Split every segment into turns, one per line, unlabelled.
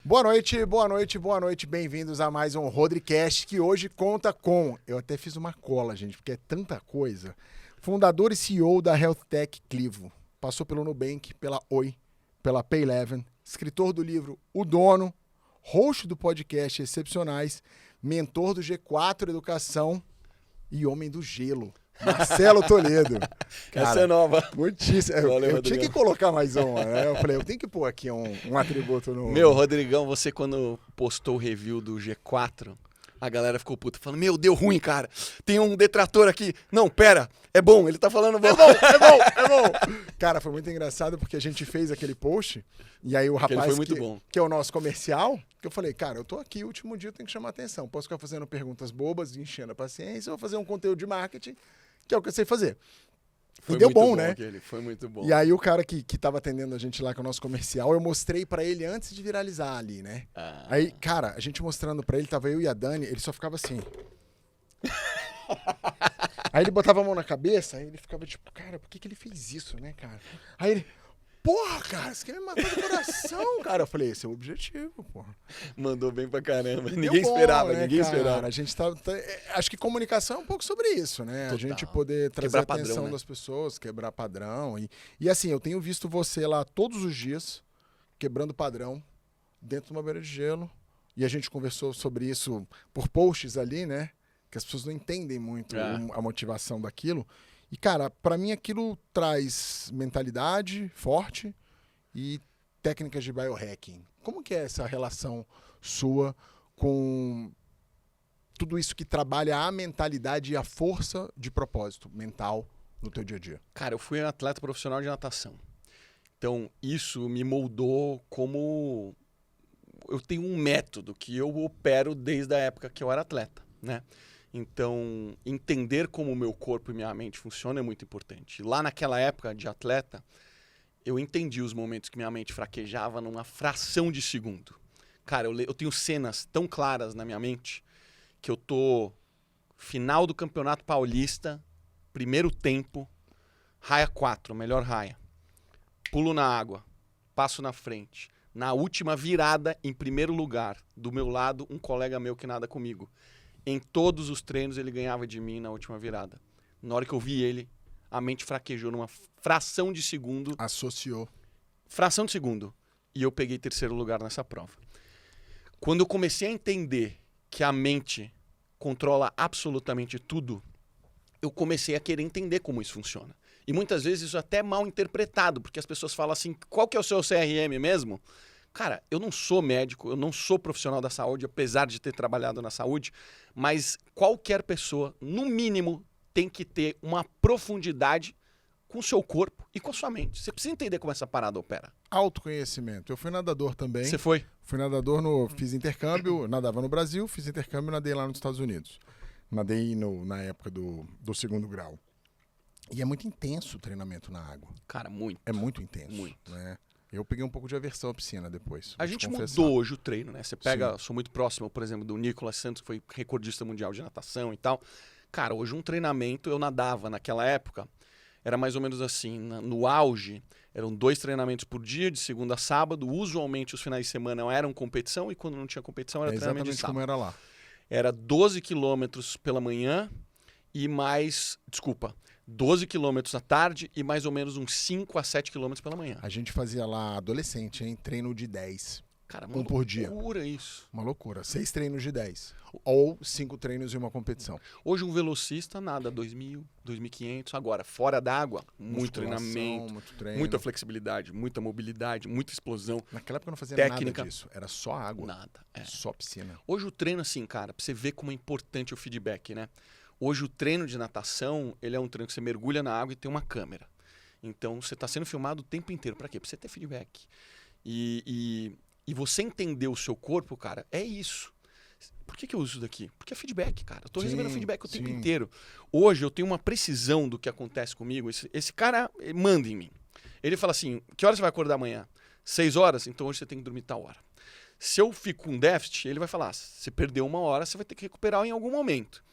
Boa noite, boa noite, boa noite. Bem-vindos a mais um Rodricast, que hoje conta com... Eu até fiz uma cola, gente, porque é tanta coisa. Fundador e CEO da Health Tech Clivo. Passou pelo Nubank, pela Oi, pela Payleven. Escritor do livro O Dono. Host do podcast Excepcionais. Mentor do G4 Educação. E homem do gelo. Marcelo Toledo. Cara,
essa é nova.
Muitíssimo.
Valeu,
eu tinha que colocar mais uma, né? Eu falei, eu tenho que pôr aqui um atributo no...
Meu, Rodrigão, você quando postou o review do G4, a galera ficou puta, falando, meu, deu ruim, cara. Tem um detrator aqui. Não, pera, é bom, ele tá falando bom.
É bom. Cara, foi muito engraçado porque a gente fez aquele post e aí o rapaz
foi muito bom.
que é o nosso comercial, que eu falei, cara, eu tô aqui, o último dia eu tenho que chamar atenção. Posso ficar fazendo perguntas bobas, enchendo a paciência, eu vou fazer um conteúdo de marketing, que é o que eu sei fazer.
Foi
e deu
muito
bom, né?
Foi muito bom.
E aí o cara que tava atendendo a gente lá com o nosso comercial, eu mostrei pra ele antes de viralizar ali, né? Aí, cara, a gente mostrando pra ele, tava eu e a Dani, ele só ficava assim. Aí ele botava a mão na cabeça, aí ele ficava tipo, cara, por que ele fez isso, né, cara? Aí ele, porra, cara, você quer me matar do coração, cara? Eu falei, esse é o objetivo, porra.
Mandou bem pra caramba.
E
Ninguém
deu bom,
esperava,
né,
ninguém
cara?
esperava.
A gente acho que comunicação é um pouco sobre isso, né?
Total.
A gente poder trazer
Quebrar
a atenção
padrão, né?
das pessoas, quebrar padrão. E assim, eu tenho visto você lá todos os dias, quebrando padrão, dentro de uma beira de gelo. E a gente conversou sobre isso por posts ali, né? Que as pessoas não entendem muito a motivação daquilo. E, cara, pra mim aquilo traz mentalidade forte e técnicas de biohacking. Como que é essa relação sua com tudo isso que trabalha a mentalidade e a força de propósito mental no teu dia a dia?
Cara, eu fui atleta profissional de natação. Então, isso me moldou como... Eu tenho um método que eu opero desde a época que eu era atleta, né? Então, entender como o meu corpo e minha mente funcionam é muito importante. Lá naquela época de atleta, eu entendi os momentos que minha mente fraquejava numa fração de segundo. Cara, eu tenho cenas tão claras na minha mente que eu tô final do Campeonato Paulista, primeiro tempo, raia 4, melhor raia. Pulo na água, passo na frente. Na última virada, em primeiro lugar, do meu lado, um colega meu que nada comigo. Em todos os treinos ele ganhava de mim na última virada. Na hora que eu vi ele, a mente fraquejou numa fração de segundo.
Associou.
Fração de segundo. E eu peguei terceiro lugar nessa prova. Quando eu comecei a entender que a mente controla absolutamente tudo, eu comecei a querer entender como isso funciona. E muitas vezes isso é até mal interpretado, porque as pessoas falam assim, qual que é o seu CRM mesmo? Cara, eu não sou médico, eu não sou profissional da saúde, apesar de ter trabalhado na saúde, mas qualquer pessoa, no mínimo, tem que ter uma profundidade com o seu corpo e com a sua mente. Você precisa entender como essa parada opera.
Autoconhecimento. Eu fui nadador também.
Você foi?
Fui nadador, fiz intercâmbio, nadava no Brasil, fiz intercâmbio e nadei lá nos Estados Unidos. Nadei na época do segundo grau. E é muito intenso o treinamento na água.
Cara, muito.
É muito intenso.
Muito.
Né? Eu peguei um pouco de aversão à piscina depois.
A
vou te
gente
confessar.
mudou hoje o treino, né? Você pega,
Sim.
sou muito próximo, por exemplo, do Nicolas Santos, que foi recordista mundial de natação e tal. Cara, hoje um treinamento, eu nadava naquela época, era mais ou menos assim, no auge, eram 2 treinamentos por dia, de segunda a sábado. Usualmente os finais de semana eram competição e quando não tinha competição era treinamento de
exatamente
sábado.
como era lá.
Era 12 quilômetros pela manhã e 12 quilômetros à tarde e mais ou menos uns 5 a 7 quilômetros pela manhã.
A gente fazia lá, adolescente, hein? Treino de 10.
Cara,
Um por dia.
loucura isso.
Uma loucura. 6 treinos de 10. Ou 5 treinos em uma competição.
Hoje um velocista nada, 2.000, 2.500. Agora, fora d'água, muito
Musculação,
treinamento,
muito treino.
muita flexibilidade, muita mobilidade, muita explosão.
Naquela época eu não fazia
técnica.
nada disso. Era só água.
Nada. É.
Só piscina.
Hoje o treino, assim, cara, pra você ver como é importante o feedback, né? Hoje o treino de natação, ele é um treino que você mergulha na água e tem uma câmera. Então você está sendo filmado o tempo inteiro. Para quê? Para você ter feedback. E você entender o seu corpo, cara, é isso. Por que eu uso isso daqui? Porque é feedback, cara. Eu tô recebendo feedback o tempo inteiro. Hoje eu tenho uma precisão do que acontece comigo. Esse cara manda em mim. Ele fala assim, que horas você vai acordar amanhã? 6 horas? Então hoje você tem que dormir tal hora. Se eu fico com déficit, ele vai falar, você perdeu 1 hora, você vai ter que recuperar em algum momento.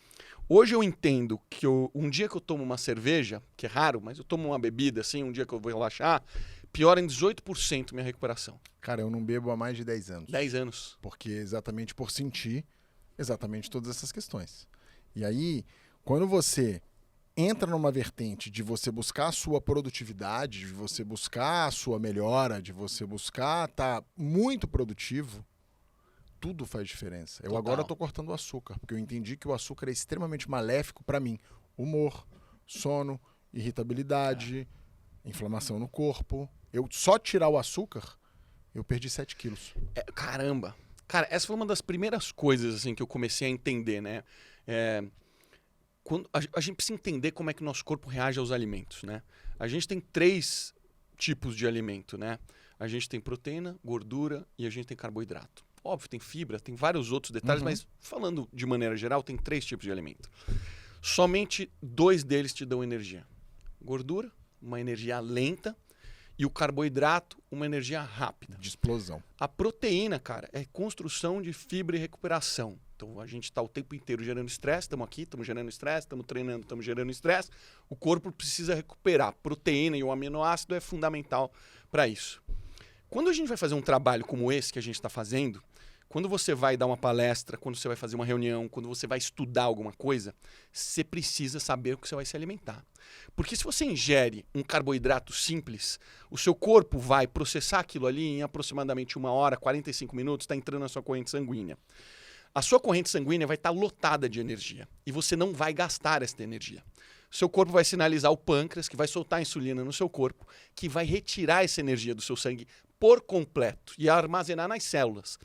Hoje eu entendo que um dia que eu tomo uma cerveja, que é raro, mas eu tomo uma bebida, assim, um dia que eu vou relaxar, piora em 18% minha recuperação.
Cara, eu não bebo há mais de 10 anos.
10 anos.
Porque exatamente por sentir exatamente todas essas questões. E aí, quando você entra numa vertente de você buscar a sua produtividade, de você buscar a sua melhora, de você buscar estar muito produtivo, tudo faz diferença. Eu
Total.
agora estou cortando o açúcar, porque eu entendi que o açúcar é extremamente maléfico para mim. Humor, sono, irritabilidade, inflamação no corpo. Eu só tirar o açúcar, eu perdi 7 quilos.
Caramba. Cara, essa foi uma das primeiras coisas assim, que eu comecei a entender, né? Quando a gente precisa entender como é que o nosso corpo reage aos alimentos, né? A gente tem 3 tipos de alimento, né? A gente tem proteína, gordura e a gente tem carboidrato. Óbvio, tem fibra, tem vários outros detalhes, mas falando de maneira geral, tem 3 tipos de alimento. Somente 2 deles te dão energia. Gordura, uma energia lenta, e o carboidrato, uma energia rápida.
De explosão.
A proteína, cara, é construção de fibra e recuperação. Então a gente está o tempo inteiro gerando estresse, estamos aqui, estamos gerando estresse, estamos treinando, estamos gerando estresse. O corpo precisa recuperar. Proteína e o aminoácido é fundamental para isso. Quando a gente vai fazer um trabalho como esse que a gente está fazendo, quando você vai dar uma palestra, quando você vai fazer uma reunião, quando você vai estudar alguma coisa, você precisa saber o que você vai se alimentar. Porque se você ingere um carboidrato simples, o seu corpo vai processar aquilo ali em aproximadamente 1 hora, 45 minutos, está entrando na sua corrente sanguínea. A sua corrente sanguínea vai estar lotada de energia e você não vai gastar essa energia. O seu corpo vai sinalizar o pâncreas, que vai soltar a insulina no seu corpo, que vai retirar essa energia do seu sangue por completo e armazenar nas células.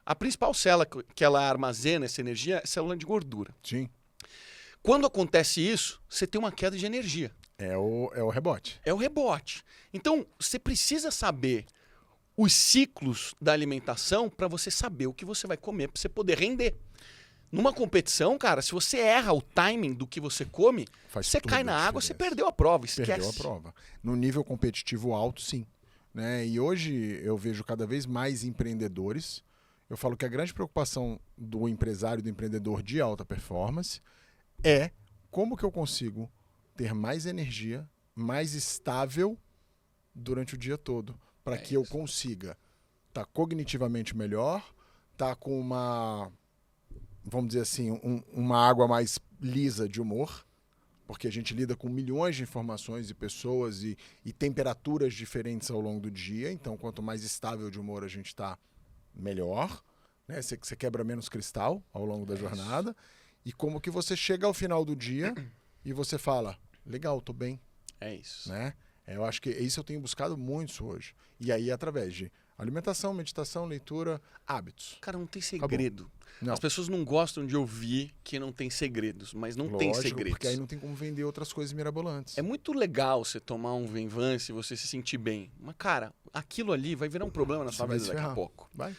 A principal célula que ela armazena essa energia é a célula de gordura.
Sim.
Quando acontece isso, você tem uma queda de energia.
É o rebote.
É o rebote. Então, você precisa saber os ciclos da alimentação para você saber o que você vai comer, para você poder render. Numa competição, cara, se você erra o timing do que você come, você cai na água, você perdeu a prova, esquece.
Perdeu a prova. No nível competitivo alto, sim. Né? E hoje eu vejo cada vez mais empreendedores. Eu falo que a grande preocupação do empresário, do empreendedor de alta performance é como que eu consigo ter mais energia, mais estável durante o dia todo, para que eu consiga estar cognitivamente melhor, estar com uma, vamos dizer assim, uma água mais lisa de humor, porque a gente lida com milhões de informações e pessoas e temperaturas diferentes ao longo do dia, então quanto mais estável de humor a gente está, melhor, né? Você quebra menos cristal ao longo da jornada, e como que você chega ao final do dia e você fala, legal, tô bem.
É isso.
Né? Eu acho que isso eu tenho buscado muito hoje. E aí, através de alimentação, meditação, leitura, hábitos.
Cara, não tem segredo.
Não.
As pessoas não gostam de ouvir que não tem segredos, mas não tem segredos.
Porque aí não tem como vender outras coisas mirabolantes.
É muito legal você tomar um Venvance e você se sentir bem. Mas, cara, aquilo ali vai virar um problema na sua vida daqui a pouco.
Vai.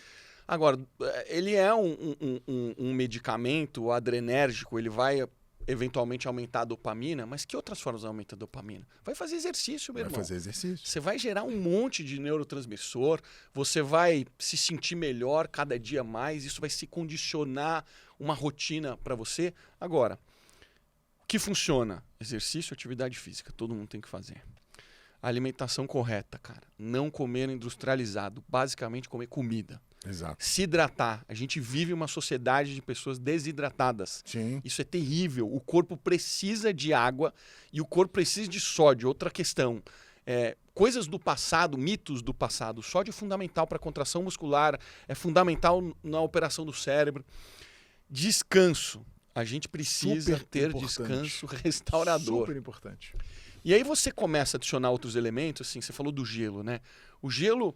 Agora, ele é um medicamento adrenérgico, ele vai eventualmente aumentar a dopamina, mas que outras formas aumenta a dopamina? Vai fazer exercício, meu irmão.
Vai fazer exercício.
Você vai gerar um monte de neurotransmissor, você vai se sentir melhor cada dia mais, isso vai se condicionar uma rotina para você. Agora, o que funciona? Exercício, atividade física, todo mundo tem que fazer. A alimentação correta, cara. Não comer industrializado, basicamente comer comida.
Exato.
Se hidratar. A gente vive uma sociedade de pessoas desidratadas.
Sim.
Isso é terrível. O corpo precisa de água e o corpo precisa de sódio. Outra questão. Coisas do passado, mitos do passado. O sódio é fundamental para a contração muscular, é fundamental na operação do cérebro. Descanso. A gente precisa ter descanso restaurador.
Super importante.
E aí você começa a adicionar outros elementos, assim, você falou do gelo, né? O gelo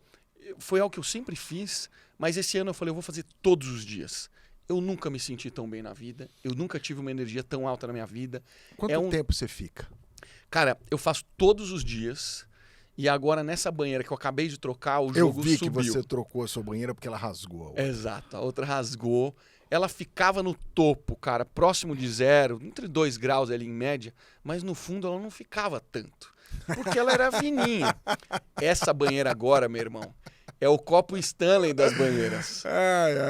foi algo que eu sempre fiz, mas esse ano eu falei, eu vou fazer todos os dias. Eu nunca me senti tão bem na vida, eu nunca tive uma energia tão alta na minha vida.
Quanto tempo você fica?
Cara, eu faço todos os dias e agora nessa banheira que eu acabei de trocar, o jogo subiu.
Eu vi que você trocou a sua banheira porque ela rasgou.
Exato, a outra rasgou. Ela ficava no topo, cara, próximo de 0, entre 2 graus ali em média, mas no fundo ela não ficava tanto, porque ela era fininha. Essa banheira agora, meu irmão, é o copo Stanley das banheiras.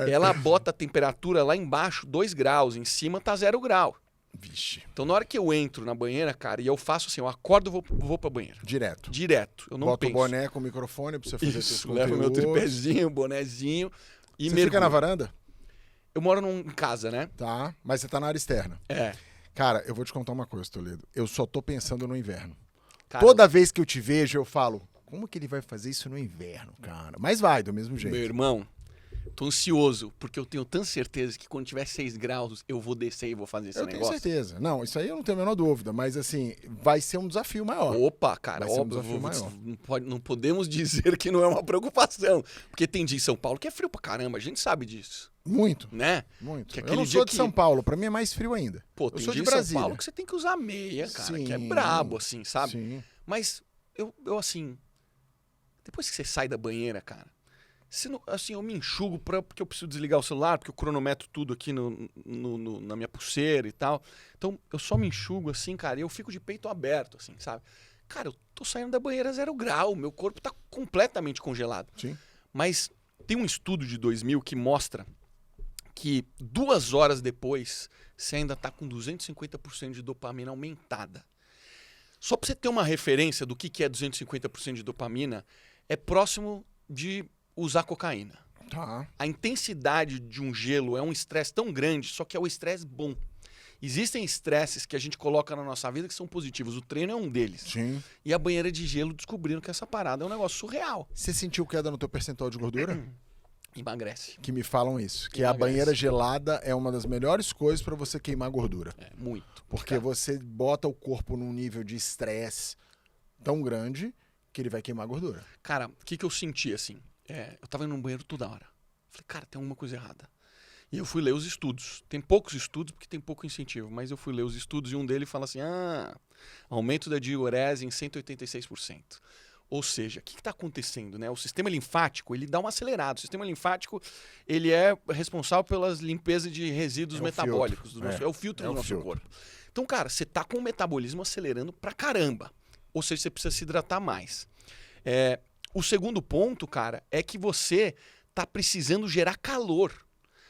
Ela bota a temperatura lá embaixo, 2 graus, em cima tá 0 grau.
Vixe.
Então, na hora que eu entro na banheira, cara, e eu faço assim, eu acordo e vou pra banheira.
Direto.
Direto. Eu não
Bota
penso.
o boné com o microfone pra você fazer seus
Isso, levo meu
conteúdos.
tripézinho, bonezinho e
Você
mergulho.
fica na varanda?
Eu moro em casa, né?
Tá, mas você tá na área externa.
É.
Cara, eu vou te contar uma coisa, Toledo. Eu só tô pensando no inverno.
Cara,
Toda vez que eu te vejo, eu falo, como que ele vai fazer isso no inverno, cara? Mas vai, do mesmo jeito.
meu irmão, tô ansioso, porque eu tenho tanta certeza que quando tiver 6 graus, eu vou descer e vou fazer esse
Eu tenho
negócio.
certeza. Não, isso aí eu não tenho a menor dúvida, mas assim, vai ser um desafio maior.
Opa, cara,
Vai ser um
óbvio,
desafio maior.
não podemos dizer que não é uma preocupação. Porque tem dia em São Paulo que é frio pra caramba, a gente sabe disso,
Muito,
né?
muito.
Que
Eu
aquele
não
dia
sou de
que-
São Paulo, pra mim é mais frio ainda.
Pô,
Eu
tem
sou
dia
de
em São
Brasília.
Paulo que você tem que usar meia, cara, que é
Sim.
brabo, assim, sabe?
Sim.
Mas eu assim, depois que você sai da banheira, cara, assim, eu me enxugo porque eu preciso desligar o celular, porque eu cronometro tudo aqui na minha pulseira e tal. Então, eu só me enxugo assim, cara, e eu fico de peito aberto, assim, sabe? Cara, eu tô saindo da banheira 0 grau, meu corpo tá completamente congelado.
Sim.
Mas tem um estudo de 2000 que mostra que 2 horas depois, você ainda tá com 250% de dopamina aumentada. Só pra você ter uma referência do que é 250% de dopamina, é próximo de usar cocaína.
Tá.
A intensidade de um gelo é um estresse tão grande, só que é o estresse bom. Existem estresses que a gente coloca na nossa vida que são positivos. O treino é um deles.
Sim.
E a banheira de gelo descobriram que essa parada é um negócio surreal.
Você sentiu queda no teu percentual de gordura?
Emagrece.
Que me falam isso. Que a
Emagrece.
banheira gelada é uma das melhores coisas pra você queimar gordura.
É, muito.
Porque
Cara,
você bota o corpo num nível de estresse tão grande que ele vai queimar gordura.
Cara, o que eu senti assim? Eu tava indo no banheiro toda hora. Falei, cara, tem alguma coisa errada. E eu fui ler os estudos. Tem poucos estudos porque tem pouco incentivo, mas eu fui ler os estudos e um deles fala assim: aumento da diurese em 186%. Ou seja, o que está acontecendo, né? O sistema linfático, ele dá uma acelerada. O sistema linfático, ele é responsável pelas limpezas de resíduos
É o
metabólicos.
filtro.
É o filtro
É
do
o
nosso
filtro.
corpo. Então, cara, você tá com o metabolismo acelerando pra caramba. Ou seja, você precisa se hidratar mais. O segundo ponto, cara, é que você tá precisando gerar calor.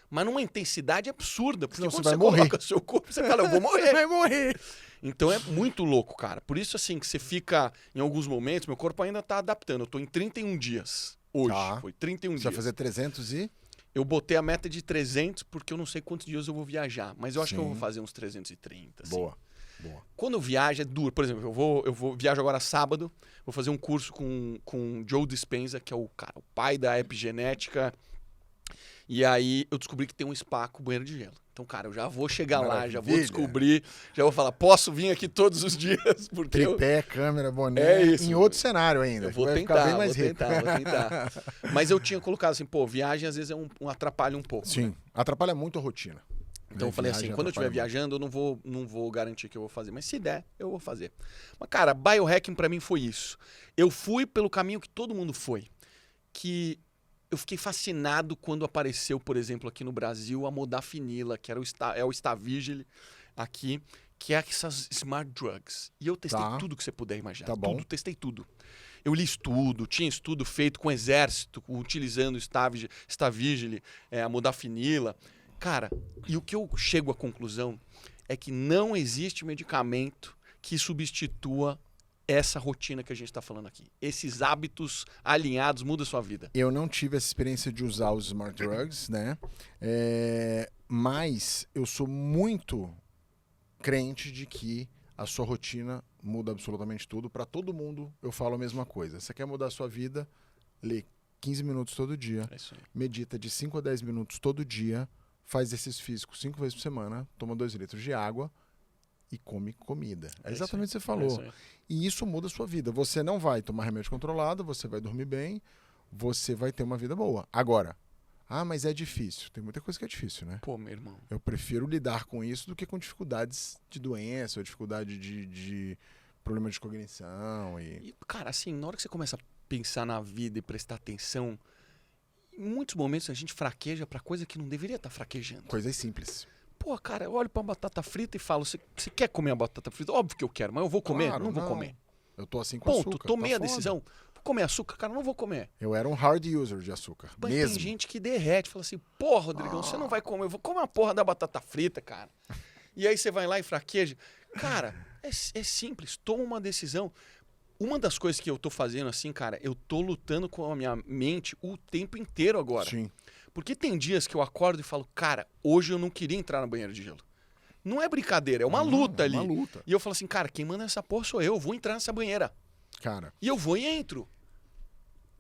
Mas numa intensidade absurda. Porque
Senão
quando
você
você
vai morrer.
coloca seu corpo, você fala, eu vou morrer.
Vai morrer.
Então é muito louco, cara. Por isso, assim, que você fica, em alguns momentos, meu corpo ainda tá adaptando. Eu tô em 31 dias hoje.
Tá.
Foi 31
Você
dias.
vai fazer 300 e...
Eu botei a meta de 300 porque eu não sei quantos dias eu vou viajar. Mas eu acho que eu
Sim.
vou fazer uns 330. Assim.
Boa. Boa.
Quando eu viajo é duro. Por exemplo, eu vou viajo agora sábado, vou fazer um curso com Joe Dispenza, que é o pai da epigenética. E aí eu descobri que tem um spa com banheiro de gelo. Então, cara, eu já vou chegar lá, já vou
Maravilha.
descobrir, já vou falar, posso vir aqui todos os dias, porque
Tripé, câmera, boné.
É isso.
Em outro cenário ainda.
eu vou
vai
tentar,
ficar bem mais
vou
rico.
tentar. Mas eu tinha colocado assim, pô, viagem às vezes é um atrapalho um pouco.
Sim.
Né?
Atrapalha muito a rotina.
Então eu falei assim, quando eu estiver viajando, eu não vou garantir que eu vou fazer. Mas se der, eu vou fazer. Mas, cara, biohacking pra mim foi isso. Eu fui pelo caminho que todo mundo foi. Que eu fiquei fascinado quando apareceu, por exemplo, aqui no Brasil, a modafinila, que era o Stavigil aqui, que é essas smart drugs. E eu testei
Tá.
tudo que você puder imaginar.
Tá bom.
Tudo, testei tudo. Eu li estudo, tinha estudo feito com o exército, utilizando o Stavigil, a modafinila. Cara, e o que eu chego à conclusão é que não existe medicamento que substitua essa rotina que a gente está falando aqui. Esses hábitos alinhados mudam a sua vida.
Eu não tive essa experiência de usar os smart drugs, né? Mas eu sou muito crente de que a sua rotina muda absolutamente tudo. Para todo mundo, eu falo a mesma coisa. Você quer mudar a sua vida? Lê 15 minutos todo dia.
É isso aí.
Medita de 5 a 10 minutos todo dia. Faz exercício físico 5 vezes por semana. Toma 2 litros de água. E come comida. É exatamente o que você falou.
isso aí.
E isso muda a sua vida. Você não vai tomar remédio controlado, você vai dormir bem, você vai ter uma vida boa. Agora, mas é difícil. Tem muita coisa que é difícil, né?
Pô, meu irmão.
Eu prefiro lidar com isso do que com dificuldades de doença, ou dificuldade de problema de cognição.
E, cara, assim, na hora que você começa a pensar na vida e prestar atenção, em muitos momentos a gente fraqueja pra coisa que não deveria estar fraquejando.
Coisas simples.
Pô, cara, eu olho pra batata frita e falo, você quer comer a batata frita? Óbvio que eu quero, mas eu vou comer?
Claro,
não vou comer.
Eu tô assim com
Ponto,
açúcar.
tomei
tá
a
foda.
decisão. Vou comer açúcar, cara, não vou comer.
Eu era um hard user de açúcar.
Mas
mesmo.
tem gente que derrete, fala assim, porra, Rodrigão, você não vai comer, eu vou comer uma porra da batata frita, cara. E aí você vai lá e fraqueja. Cara, é simples. Toma uma decisão. Uma das coisas que eu tô fazendo assim, cara, eu tô lutando com a minha mente o tempo inteiro agora.
Sim.
Porque tem dias que eu acordo e falo, cara, hoje eu não queria entrar no banheiro de gelo. Não é brincadeira, é uma luta ali.
É uma luta.
E eu falo assim, cara, quem manda essa porra sou eu vou entrar nessa banheira.
Cara,
E eu vou e entro.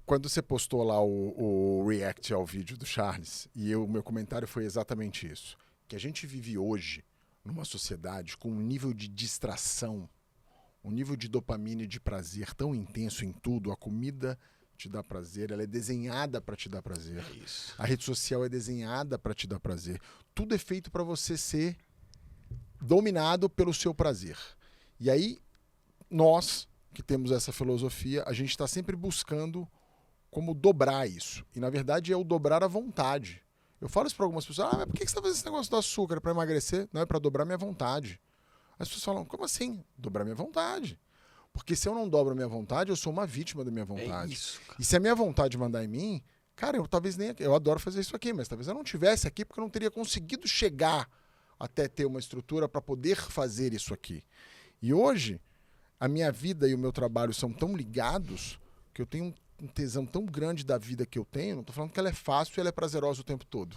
quando você postou lá o react ao vídeo do Charles, e o meu comentário foi exatamente isso. Que a gente vive hoje numa sociedade com um nível de distração, um nível de dopamina e de prazer tão intenso em tudo. A comida te dá prazer, ela é desenhada para te dar prazer.
É isso.
A rede social é desenhada para te dar prazer. Tudo é feito para você ser dominado pelo seu prazer. E aí, nós que temos essa filosofia, a gente está sempre buscando como dobrar isso. E, na verdade, é o dobrar a vontade. Eu falo isso para algumas pessoas, mas por que você está fazendo esse negócio do açúcar? É para emagrecer? Não, é para dobrar minha vontade. As pessoas falam, como assim? Dobrar minha vontade. Porque se eu não dobro a minha vontade, eu sou uma vítima da minha vontade.
É isso, cara.
E se a minha vontade mandar em mim, cara, eu talvez nem... Eu adoro fazer isso aqui, mas talvez eu não tivesse aqui porque eu não teria conseguido chegar até ter uma estrutura para poder fazer isso aqui. E hoje, a minha vida e o meu trabalho são tão ligados que eu tenho um tesão tão grande da vida que eu tenho. Não estou falando que ela é fácil e ela é prazerosa o tempo todo.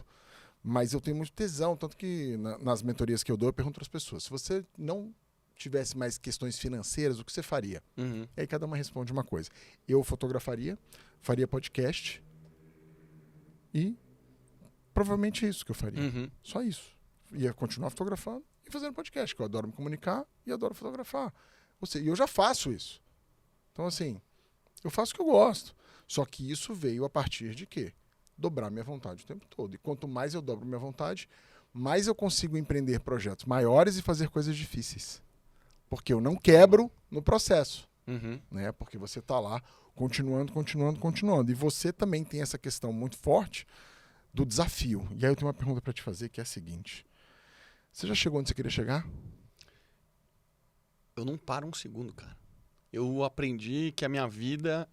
Mas eu tenho muito tesão, tanto que nas mentorias que eu dou, eu pergunto para as pessoas, se você não tivesse mais questões financeiras, o que você faria?
Uhum.
E aí cada uma responde uma coisa. Eu fotografaria, faria podcast e provavelmente é isso que eu faria.
Uhum.
Só isso. Ia continuar fotografando e fazendo podcast, que eu adoro me comunicar e adoro fotografar. Ou seja, eu já faço isso. Então, assim, eu faço o que eu gosto. Só que isso veio a partir de quê? Dobrar minha vontade o tempo todo. E quanto mais eu dobro minha vontade, mais eu consigo empreender projetos maiores e fazer coisas difíceis. Porque eu não quebro no processo.
Uhum.
Né? Porque você está lá continuando. E você também tem essa questão muito forte do desafio. E aí eu tenho uma pergunta para te fazer, que é a seguinte. Você já chegou onde você queria chegar?
Eu não paro um segundo, cara. Eu aprendi que a minha vida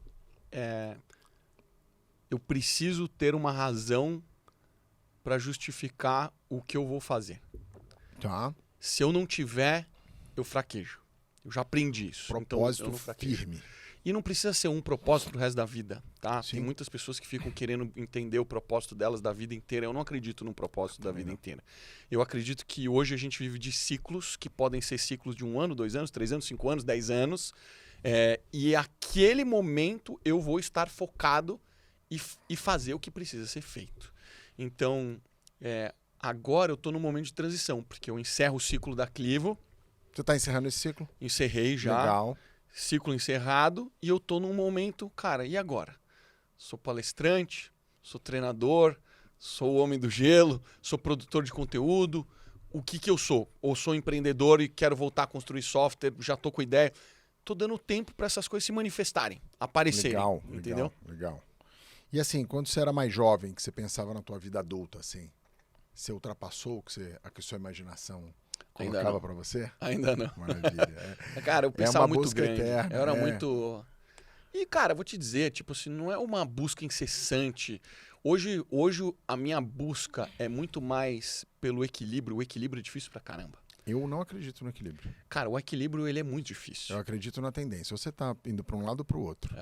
é... Eu preciso ter uma razão para justificar o que eu vou fazer.
Tá.
Se eu não tiver, eu fraquejo. Eu já aprendi isso.
Propósito
então, eu não fraquejo.
firme.
E não precisa ser um propósito pro resto da vida, tá?
Sim.
Tem muitas pessoas que ficam querendo entender o propósito delas da vida inteira. Eu não acredito num propósito da vida inteira. Eu acredito que hoje a gente vive de ciclos, que podem ser ciclos de 1 ano, 2 anos, 3 anos, 5 anos, 10 anos. E aquele momento eu vou estar focado e fazer o que precisa ser feito. Então, agora eu estou num momento de transição, porque eu encerro o ciclo da Clivo.
Você está encerrando esse ciclo?
Encerrei já.
Legal.
Ciclo encerrado e eu tô num momento, cara, e agora? Sou palestrante, sou treinador, sou o homem do gelo, sou produtor de conteúdo. O que eu sou? Ou sou empreendedor e quero voltar a construir software, já tô com ideia. Tô dando tempo para essas coisas se manifestarem, aparecerem.
Legal,
entendeu?
Legal. E assim, quando você era mais jovem, que você pensava na tua vida adulta, assim, você ultrapassou o que a sua imaginação colocava para você?
Ainda não.
Maravilha.
Cara, eu pensava
uma
muito
busca
grande.
eterna,
Eu era muito... E, cara, vou te dizer, tipo assim, não é uma busca incessante. Hoje a minha busca é muito mais pelo equilíbrio. O equilíbrio é difícil pra caramba.
Eu não acredito no equilíbrio.
Cara, o equilíbrio, ele é muito difícil.
Eu acredito na tendência. Você tá indo para um lado ou para o outro.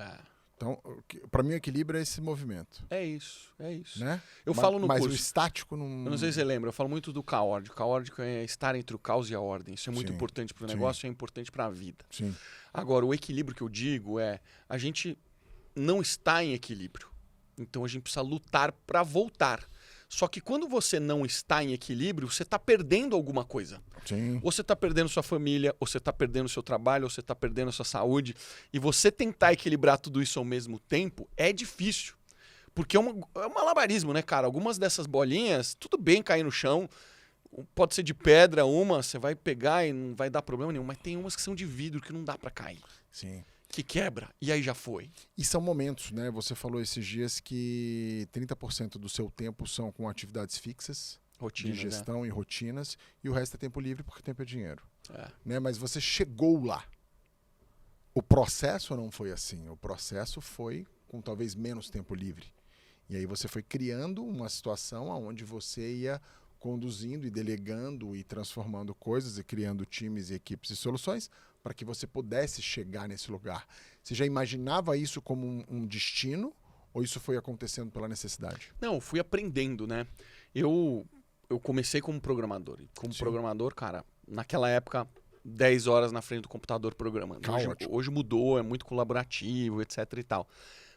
Então, para mim, o equilíbrio é esse movimento.
É isso.
Né?
Eu falo no
curso.
curso.
Mas o estático não...
Eu não sei se você lembra, eu falo muito do caótico. O caótico é estar entre o caos e a ordem. Isso é muito importante para o negócio, é importante para a vida.
Sim.
Agora, o equilíbrio que eu digo é, a gente não está em equilíbrio. Então, a gente precisa lutar para voltar. Só que quando você não está em equilíbrio, você está perdendo alguma coisa.
Sim.
Ou você está perdendo sua família, ou você está perdendo seu trabalho, ou você está perdendo sua saúde. E você tentar equilibrar tudo isso ao mesmo tempo é difícil. Porque é um malabarismo, né, cara? Algumas dessas bolinhas, tudo bem cair no chão. Pode ser de pedra você vai pegar e não vai dar problema nenhum. Mas tem umas que são de vidro que não dá para cair.
Sim.
Que quebra, e aí já foi.
E são momentos, né? Você falou esses dias que 30% do seu tempo são com atividades fixas,
Rotina,
de gestão e rotinas, e o resto é tempo livre porque tempo é dinheiro. Né? Mas você chegou lá. O processo não foi assim. O processo foi com talvez menos tempo livre. E aí você foi criando uma situação onde você ia conduzindo e delegando e transformando coisas e criando times e equipes e soluções para que você pudesse chegar nesse lugar. Você já imaginava isso como um destino ou isso foi acontecendo pela necessidade?
Não, eu fui aprendendo, né? Eu comecei como programador. E como
Sim.
programador, cara, naquela época, 10 horas na frente do computador programando. Hoje mudou, é muito colaborativo, etc e tal.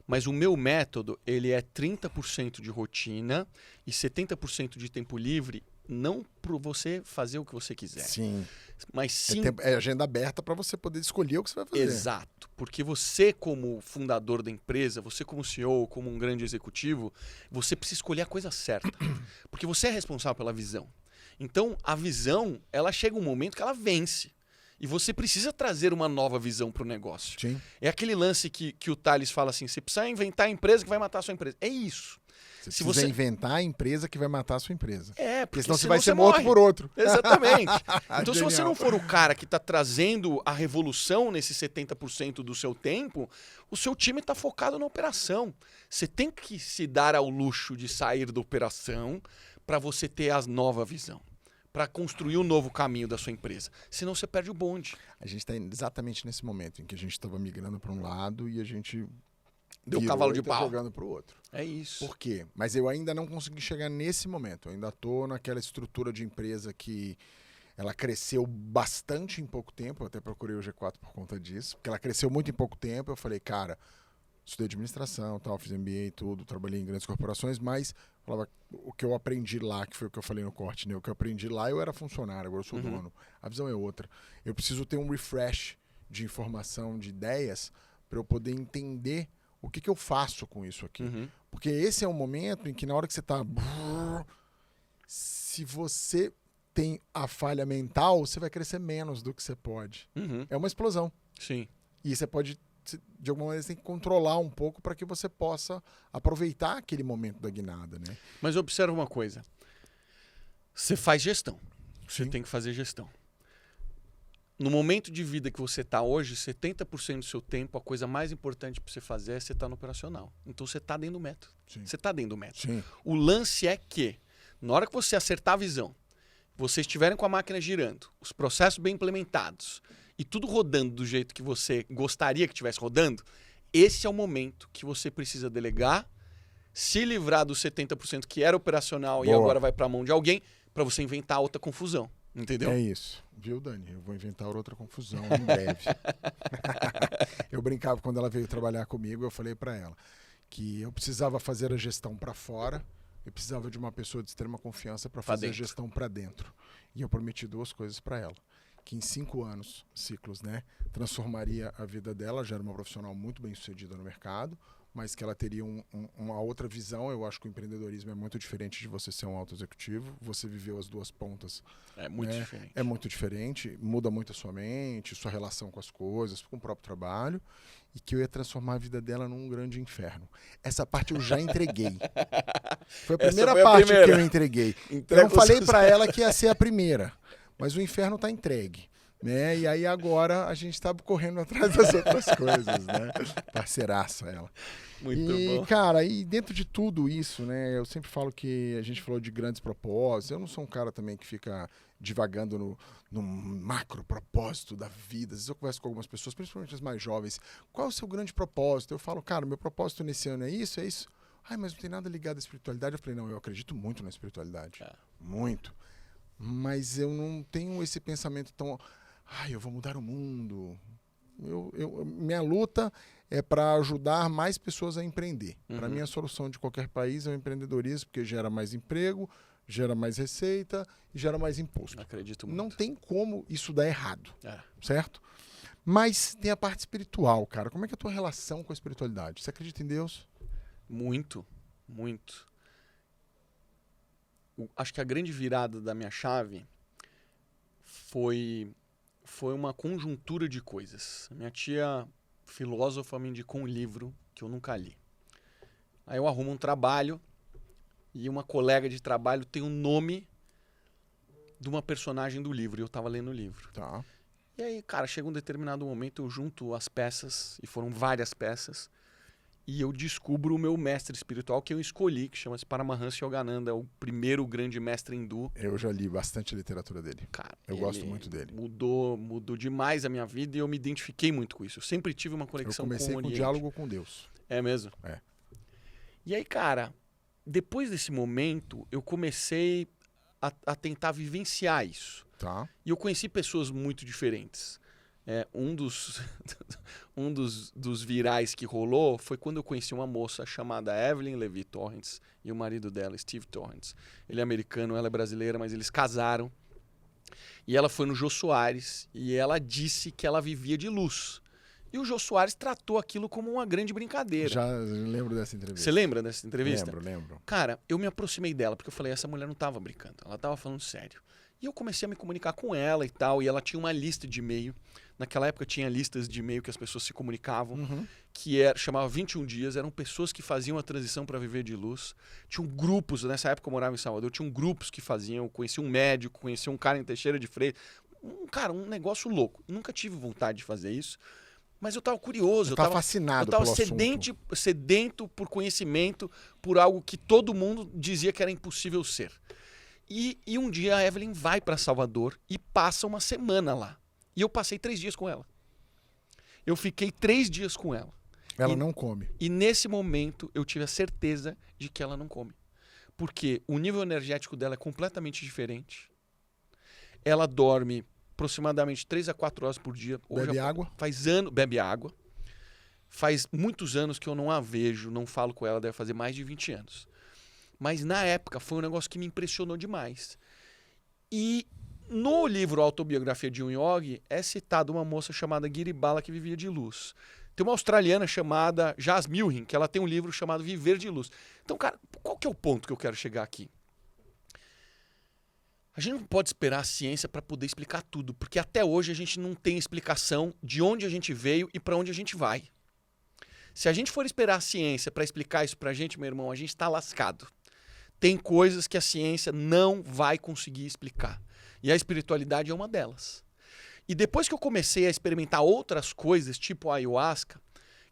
Mas o meu método, ele é 30% de rotina e 70% de tempo livre, não para você fazer o que você quiser.
Sim.
Mas sim...
É agenda aberta para você poder escolher o que você vai fazer.
Exato. Porque você, como fundador da empresa, você como CEO, como um grande executivo, você precisa escolher a coisa certa. Porque você é responsável pela visão. Então, a visão, ela chega um momento que ela vence. E você precisa trazer uma nova visão para o negócio.
Sim.
É aquele lance que o Thales fala assim, você precisa inventar a empresa que vai matar a sua empresa. É isso.
Você precisa inventar a empresa que vai matar a sua empresa.
Porque
senão você vai ser morto por outro.
Exatamente. Então, se você não for o cara que está trazendo a revolução nesse 70% do seu tempo, o seu time está focado na operação. Você tem que se dar ao luxo de sair da operação para você ter a nova visão, para construir um novo caminho da sua empresa. Senão você perde o bonde.
A gente está exatamente nesse momento em que a gente estava migrando para um lado e a gente
deu cavalo de
tá
pau
jogando para o outro.
É isso.
Por quê? Mas eu ainda não consegui chegar nesse momento. Eu ainda estou naquela estrutura de empresa que ela cresceu bastante em pouco tempo. Eu até procurei o G4 por conta disso. Porque ela cresceu muito em pouco tempo. Eu falei, cara, estudei administração, tal, fiz MBA e tudo, trabalhei em grandes corporações, mas falava, o que eu aprendi lá, que foi o que eu falei no corte, né? O que eu aprendi lá, eu era funcionário, agora eu sou dono. A visão é outra. Eu preciso ter um refresh de informação, de ideias, para eu poder entender o que eu faço com isso aqui. Porque esse é um momento em que na hora que você está... Se você tem a falha mental, você vai crescer menos do que você pode. É uma explosão.
Sim.
E você pode... De alguma maneira, você tem que controlar um pouco para que você possa aproveitar aquele momento da guinada, né?
Mas observa uma coisa. Você faz gestão. Você
Sim.
tem que fazer gestão. No momento de vida que você está hoje, 70% do seu tempo, a coisa mais importante para você fazer é você estar no operacional. Então, você está dentro do método.
Sim.
Você está dentro do método.
Sim.
O lance é que, na hora que você acertar a visão, vocês estiverem com a máquina girando, os processos bem implementados e tudo rodando do jeito que você gostaria que estivesse rodando, esse é o momento que você precisa delegar, se livrar dos 70% que era operacional e agora vai para a mão de alguém, para você inventar outra confusão. Entendeu?
É isso. Viu, Dani? Eu vou inventar outra confusão em breve. Eu brincava quando ela veio trabalhar comigo, eu falei para ela que eu precisava fazer a gestão para fora, eu precisava de uma pessoa de extrema confiança para fazer a gestão para dentro. E eu prometi duas coisas para ela. Que em 5 anos, ciclos, né, transformaria a vida dela, já era uma profissional muito bem sucedida no mercado, mas que ela teria uma outra visão. Eu acho que o empreendedorismo é muito diferente de você ser um auto-executivo. Você viveu as duas pontas.
É muito diferente.
É muito diferente, muda muito a sua mente, sua relação com as coisas, com o próprio trabalho, e que eu ia transformar a vida dela num grande inferno. Essa parte eu já entreguei. Foi a primeira parte que eu entreguei. Eu não falei para ela que ia ser a primeira, mas o inferno está entregue. Né? E aí agora a gente tá correndo atrás das outras coisas, né? Parceiraça ela.
Muito bom.
Cara, e dentro de tudo isso, né? Eu sempre falo que a gente falou de grandes propósitos. Eu não sou um cara também que fica divagando no macro propósito da vida. Às vezes eu converso com algumas pessoas, principalmente as mais jovens. Qual é o seu grande propósito? Eu falo, cara, meu propósito nesse ano é isso, é isso. Ai, mas não tem nada ligado à espiritualidade. Eu falei, não, eu acredito muito na espiritualidade. Muito. Mas eu não tenho esse pensamento tão... Ai, eu vou mudar o mundo. Minha luta é para ajudar mais pessoas a empreender. Para mim, a solução de qualquer país é o empreendedorismo, porque gera mais emprego, gera mais receita e gera mais imposto.
Acredito muito.
Não tem como isso dar errado, certo? Mas tem a parte espiritual, cara. Como é que é a tua relação com a espiritualidade? Você acredita em Deus?
Muito, muito. Acho que a grande virada da minha chave foi uma conjuntura de coisas. Minha tia filósofa me indicou um livro que eu nunca li. Aí eu arrumo um trabalho e uma colega de trabalho tem o nome de uma personagem do livro. E eu estava lendo o livro.
Tá.
E aí, cara, chega um determinado momento, eu junto as peças, e foram várias peças, e eu descubro o meu mestre espiritual que eu escolhi, que chama-se Paramahansa Yogananda, o primeiro grande mestre hindu.
Eu já li bastante literatura dele.
Cara,
Eu gosto muito dele.
Mudou demais a minha vida e eu me identifiquei muito com isso. Eu sempre tive uma conexão com o
comecei com
Oriente.
diálogo com Deus.
É mesmo?
É.
E aí, cara, depois desse momento, eu comecei a tentar vivenciar isso.
Tá.
E eu conheci pessoas muito diferentes. Um dos virais que rolou foi quando eu conheci uma moça chamada Evelyn Levi Torrance e o marido dela, Steve Torrance. Ele é americano, ela é brasileira, mas eles casaram. E ela foi no Jô Soares e ela disse que ela vivia de luz. E o Jô Soares tratou aquilo como uma grande brincadeira.
Já lembro dessa entrevista.
Você lembra dessa entrevista?
Lembro.
Cara, eu me aproximei dela, porque eu falei, essa mulher não tava brincando, ela tava falando sério. E eu comecei a me comunicar com ela e tal, e ela tinha uma lista de e-mail. Naquela época tinha listas de e-mail que as pessoas se comunicavam, que chamava 21 dias, eram pessoas que faziam a transição para viver de luz. Tinham grupos, nessa época eu morava em Salvador, tinham grupos que faziam, eu conheci um médico, conheci um cara em Teixeira de Freitas. Um negócio louco. Nunca tive vontade de fazer isso. Mas eu tava curioso.
Eu tava fascinado pelo
sedento por conhecimento, por algo que todo mundo dizia que era impossível ser. E um dia a Evelyn vai para Salvador e passa uma semana lá. E eu passei 3 dias com ela. Eu fiquei 3 dias com ela.
Ela não come.
E nesse momento eu tive a certeza de que ela não come. Porque o nível energético dela é completamente diferente. Ela dorme aproximadamente 3 a 4 horas por dia.
Bebe água?
Bebe água. Faz muitos anos que eu não a vejo, não falo com ela, deve fazer mais de 20 anos. Mas na época foi um negócio que me impressionou demais. E no livro Autobiografia de um Yogi é citada uma moça chamada Giribala que vivia de luz. Tem uma australiana chamada Jas Milring, que ela tem um livro chamado Viver de Luz. Então, cara, qual que é o ponto que eu quero chegar aqui? A gente não pode esperar a ciência para poder explicar tudo, porque até hoje a gente não tem explicação de onde a gente veio e para onde a gente vai. Se a gente for esperar a ciência para explicar isso pra gente, meu irmão, a gente está lascado. Tem coisas que a ciência não vai conseguir explicar. E a espiritualidade é uma delas. E depois que eu comecei a experimentar outras coisas, tipo a ayahuasca,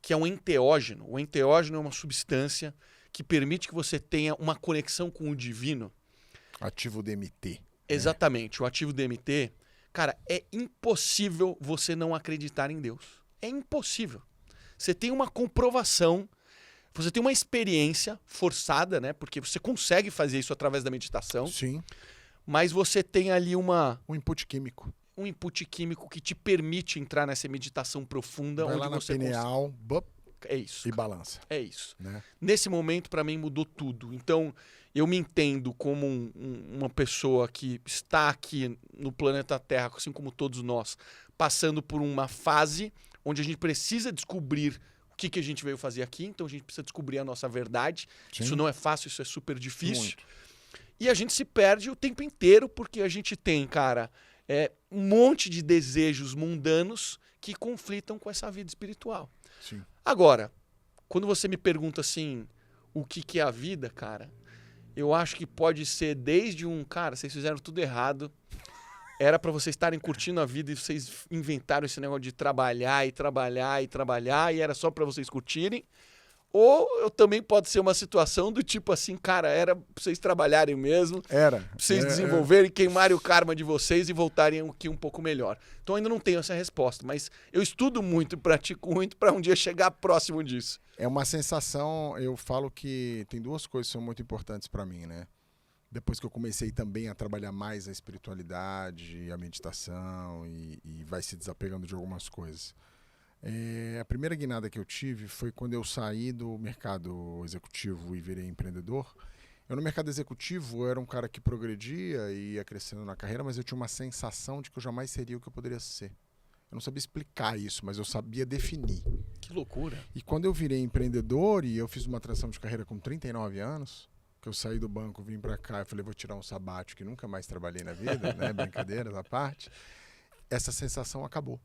que é um enteógeno. O enteógeno é uma substância que permite que você tenha uma conexão com o divino.
Ativo DMT.
Exatamente. O ativo DMT, cara, é impossível você não acreditar em Deus. É impossível. Você tem uma comprovação, você tem uma experiência forçada, né? Porque você consegue fazer isso através da meditação.
Sim.
Mas você tem ali
um input químico.
Um input químico que te permite entrar nessa meditação profunda.
Vai
onde
lá na
você
pineal,
é isso.
E balança.
É isso.
Né?
Nesse momento, para mim, mudou tudo. Então, eu me entendo como uma pessoa que está aqui no planeta Terra, assim como todos nós, passando por uma fase onde a gente precisa descobrir o que a gente veio fazer aqui. Então, a gente precisa descobrir a nossa verdade. Sim. Isso não é fácil, isso é super difícil.
Muito.
E a gente se perde o tempo inteiro porque a gente tem, cara, um monte de desejos mundanos que conflitam com essa vida espiritual.
Sim.
Agora, quando você me pergunta assim, o que é a vida, cara, eu acho que pode ser desde cara, vocês fizeram tudo errado, era para vocês estarem curtindo a vida e vocês inventaram esse negócio de trabalhar e trabalhar e trabalhar e era só para vocês curtirem. Ou também pode ser uma situação do tipo assim, cara, era pra vocês trabalharem mesmo.
Era.
Pra vocês desenvolverem, queimarem o karma de vocês e voltarem aqui um pouco melhor. Então ainda não tenho essa resposta, mas eu estudo muito, pratico muito para um dia chegar próximo disso.
É uma sensação, eu falo que tem 2 coisas que são muito importantes para mim, né? Depois que eu comecei também a trabalhar mais a espiritualidade, a meditação e vai se desapegando de algumas coisas. A primeira guinada que eu tive foi quando eu saí do mercado executivo e virei empreendedor. Eu no mercado executivo eu era um cara que progredia e ia crescendo na carreira, mas eu tinha uma sensação de que eu jamais seria o que eu poderia ser. Eu não sabia explicar isso, mas eu sabia definir.
Que loucura.
E quando eu virei empreendedor e eu fiz uma transição de carreira com 39 anos, que eu saí do banco, vim pra cá, eu falei, vou tirar um sabático, que nunca mais trabalhei na vida, né? Brincadeiras à parte. Essa sensação acabou.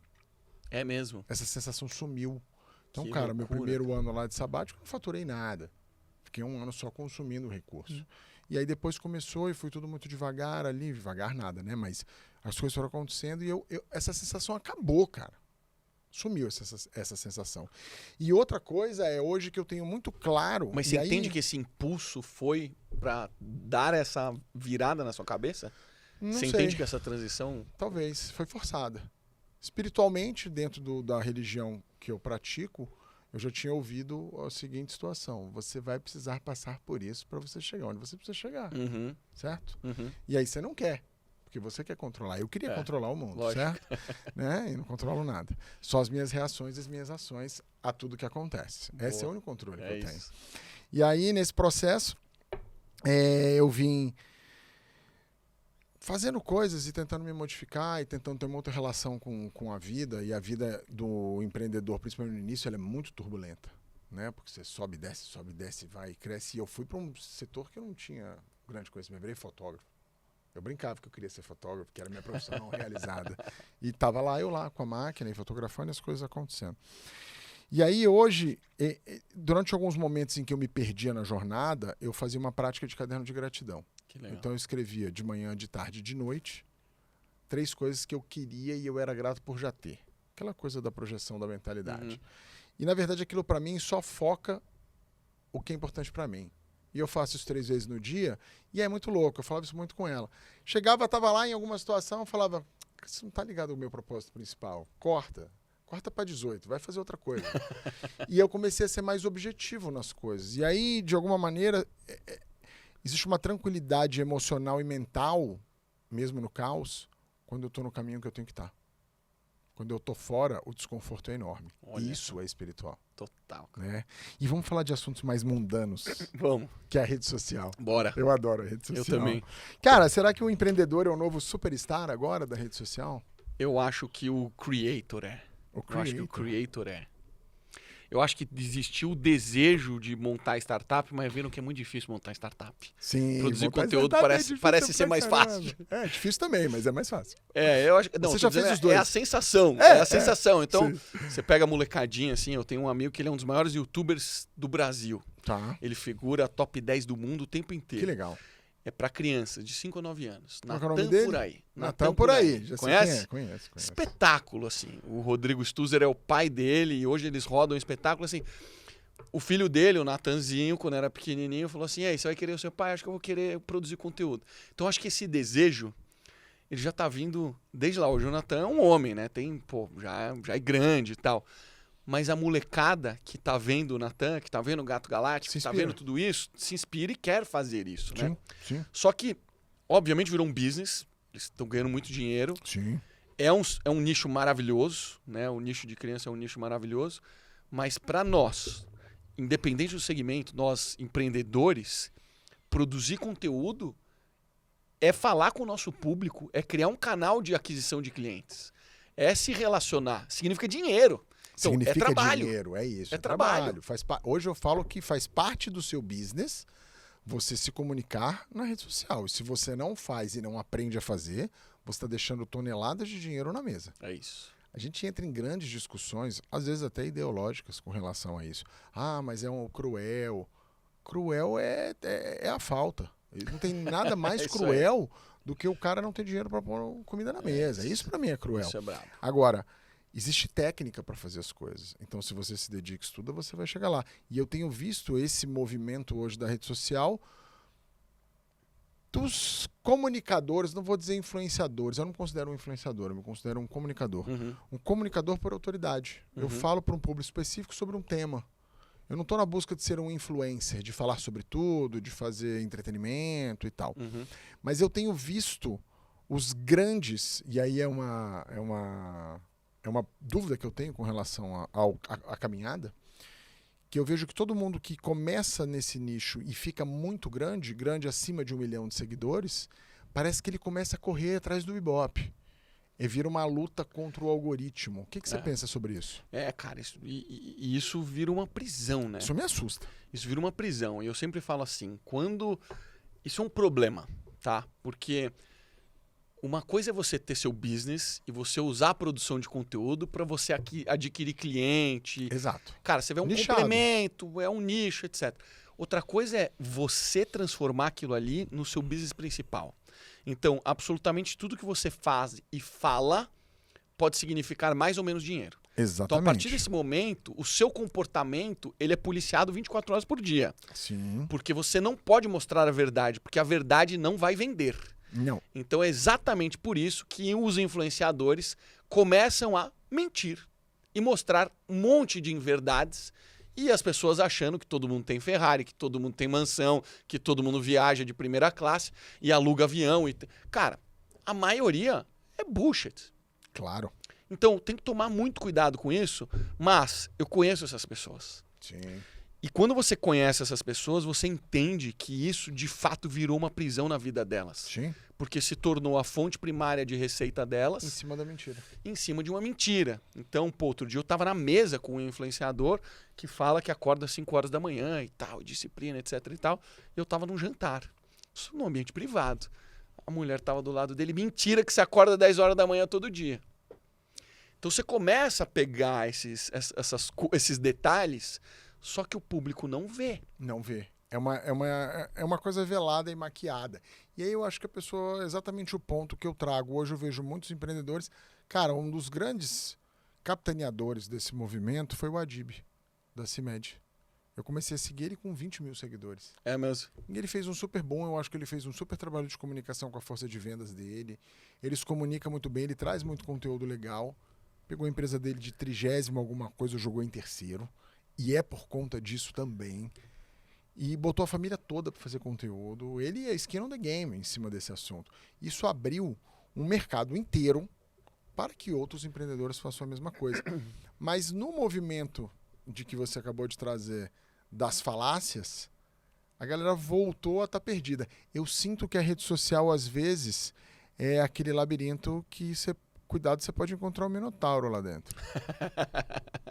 É mesmo.
Essa sensação sumiu. Então,
que
cara,
loucura,
meu primeiro ano lá de sabático, eu não faturei nada. Fiquei 1 ano só consumindo o recurso. E aí depois começou e foi tudo muito devagar ali. Devagar nada, né? Mas as coisas foram acontecendo e essa sensação acabou, cara. Sumiu essa sensação. E outra coisa é hoje que eu tenho muito claro...
Mas
e
você
aí,
entende que esse impulso foi pra dar essa virada na sua cabeça?
não
Você
sei,
entende que essa transição...
talvez, foi forçada. Espiritualmente, dentro da religião que eu pratico, eu já tinha ouvido a seguinte situação: você vai precisar passar por isso para você chegar onde você precisa chegar,
Uhum,
certo?
uhum.
E aí você não quer, porque você quer controlar. Eu queria controlar o mundo,
lógico.
certo? Né? E não controlo nada. Só as minhas reações e as minhas ações a tudo que acontece. Esse é
Boa.
o único controle que
É
eu tenho.
isso.
E aí, nesse processo, eu vim fazendo coisas e tentando me modificar e tentando ter uma outra relação com a vida. E a vida do empreendedor, principalmente no início, ela é muito turbulenta, né? Porque você sobe, desce, vai e cresce. E eu fui para um setor que eu não tinha grande conhecimento. Eu virei fotógrafo. Eu brincava que eu queria ser fotógrafo, que era a minha profissão não realizada. E estava eu lá com a máquina e fotografando e as coisas acontecendo. E aí hoje, durante alguns momentos em que eu me perdia na jornada, eu fazia uma prática de caderno de gratidão.
Que legal.
Então eu escrevia de manhã, de tarde e de noite 3 coisas que eu queria e eu era grato por já ter. Aquela coisa da projeção da mentalidade.
Uhum.
E na verdade aquilo para mim só foca o que é importante para mim. E eu faço isso 3 vezes no dia e é muito louco. Eu falava isso muito com ela. Chegava, tava lá em alguma situação, eu falava: você não tá ligado ao meu propósito principal. Corta para 18, vai fazer outra coisa. E eu comecei a ser mais objetivo nas coisas. E aí, de alguma maneira, existe uma tranquilidade emocional e mental, mesmo no caos, quando eu estou no caminho que eu tenho que estar. Quando eu estou fora, o desconforto é enorme.
Olha.
E isso é espiritual.
Total. Cara.
Né? E vamos falar de assuntos mais mundanos,
Vamos.
que é a rede social.
Bora.
Eu adoro a rede social.
Eu também.
Cara, será que o empreendedor é o novo superstar agora da rede social?
Eu acho que o creator é. Eu acho que o creator é. Eu acho que existiu o desejo de montar startup, mas viram que é muito difícil montar startup.
Sim,
produzir
montar
conteúdo
startup
parece
difícil
ser
pra
mais
caramba.
fácil.
É difícil também, mas é mais fácil.
Eu acho que não,
Você
tô
já fez
dizendo,
os dois.
é a sensação.
É,
É a sensação. Então,
sim.
você pega a molecadinha, assim, eu tenho um amigo que ele é um dos maiores youtubers do Brasil.
Tá.
Ele figura top 10 do mundo o tempo inteiro.
Que legal.
É pra crianças de 5 a 9 anos.
Qual é o nome
Natan
dele?
por aí.
Natan por aí. Já sei
Conhece?
quem é. Conheço.
Espetáculo, assim. O Rodrigo Stuzer é o pai dele e hoje eles rodam um espetáculo, assim. O filho dele, o Natanzinho, quando era pequenininho, falou assim: ei, você vai querer o seu pai? Acho que eu vou querer produzir conteúdo. Então, acho que esse desejo, ele já tá vindo desde lá. Hoje o Natan é um homem, né? Já é grande e tal. Mas a molecada que tá vendo o Natan, que tá vendo o Gato Galáctico, que tá vendo tudo isso, se inspira e quer fazer isso, né?
Sim.
Só que, obviamente, virou um business. Eles estão ganhando muito dinheiro.
Sim.
É um nicho maravilhoso, né? O nicho de criança é um nicho maravilhoso. Mas para nós, independente do segmento, nós empreendedores, produzir conteúdo é falar com o nosso público, é criar um canal de aquisição de clientes. É se relacionar. Significa dinheiro. Então,
Significa
é trabalho.
dinheiro, é isso.
É trabalho.
Hoje eu falo que faz parte do seu business você se comunicar na rede social. E se você não faz e não aprende a fazer, você está deixando toneladas de dinheiro na mesa.
É isso.
A gente entra em grandes discussões, às vezes até ideológicas, com relação a isso. Ah, mas é um cruel. Cruel é a falta. Não tem nada mais cruel do que o cara não ter dinheiro para pôr comida na mesa. Isso para mim é cruel.
Isso é brabo.
Agora, existe técnica para fazer as coisas. Então, se você se dedica e estuda, você vai chegar lá. E eu tenho visto esse movimento hoje da rede social dos comunicadores, não vou dizer influenciadores, eu não me considero um influenciador, eu me considero um comunicador.
Uhum.
Um comunicador por autoridade. Eu falo para um público específico sobre um tema. Eu não estou na busca de ser um influencer, de falar sobre tudo, de fazer entretenimento e tal.
Uhum.
Mas eu tenho visto os grandes, e aí é uma dúvida que eu tenho com relação à caminhada, que eu vejo que todo mundo que começa nesse nicho e fica muito grande acima de 1 milhão de seguidores, parece que ele começa a correr atrás do Ibope. E vira uma luta contra o algoritmo. O que você pensa sobre isso?
Cara, isso vira uma prisão, né?
Isso me assusta.
Isso vira uma prisão. E eu sempre falo assim, isso é um problema, tá? Porque uma coisa é você ter seu business e você usar a produção de conteúdo para você adquirir cliente.
Exato.
Cara, você vê um complemento, é um nicho, etc. Outra coisa é você transformar aquilo ali no seu business principal. Então, absolutamente tudo que você faz e fala pode significar mais ou menos dinheiro.
Exatamente.
Então, a partir desse momento, o seu comportamento ele é policiado 24 horas por dia.
Sim.
Porque você não pode mostrar a verdade, porque a verdade não vai vender.
Não.
Então é exatamente por isso que os influenciadores começam a mentir e mostrar um monte de inverdades e as pessoas achando que todo mundo tem Ferrari, que todo mundo tem mansão, que todo mundo viaja de primeira classe e aluga avião. Cara, a maioria é bullshit.
Claro.
Então tem que tomar muito cuidado com isso, mas eu conheço essas pessoas.
Sim.
E quando você conhece essas pessoas, você entende que isso de fato virou uma prisão na vida delas.
Sim.
Porque se tornou a fonte primária de receita delas
Em cima da mentira.
em cima de uma mentira. Então, outro dia eu estava na mesa com um influenciador que fala que acorda às 5 horas da manhã e tal, disciplina, etc e tal. E eu estava num jantar, isso num ambiente privado. A mulher estava do lado dele, mentira que você acorda às 10 horas da manhã todo dia. Então você começa a pegar esses detalhes, só que o público não vê.
Não vê. É uma coisa velada e maquiada. E aí eu acho que a pessoa, exatamente o ponto que eu trago. Hoje eu vejo muitos empreendedores. Cara, um dos grandes capitaneadores desse movimento foi o Adib, da CIMED. Eu comecei a seguir ele com 20 mil seguidores.
É mesmo?
E ele fez um super bom, eu acho que ele fez um super trabalho de comunicação com a força de vendas dele. Ele se comunica muito bem, ele traz muito conteúdo legal. Pegou a empresa dele de 30º alguma coisa, jogou em terceiro. E é por conta disso também. E botou a família toda para fazer conteúdo. Ele é skin on the game em cima desse assunto. Isso abriu um mercado inteiro para que outros empreendedores façam a mesma coisa. Mas no movimento de que você acabou de trazer das falácias, a galera voltou a estar perdida. Eu sinto que a rede social, às vezes, é aquele labirinto que você, cuidado, você pode encontrar um minotauro lá dentro.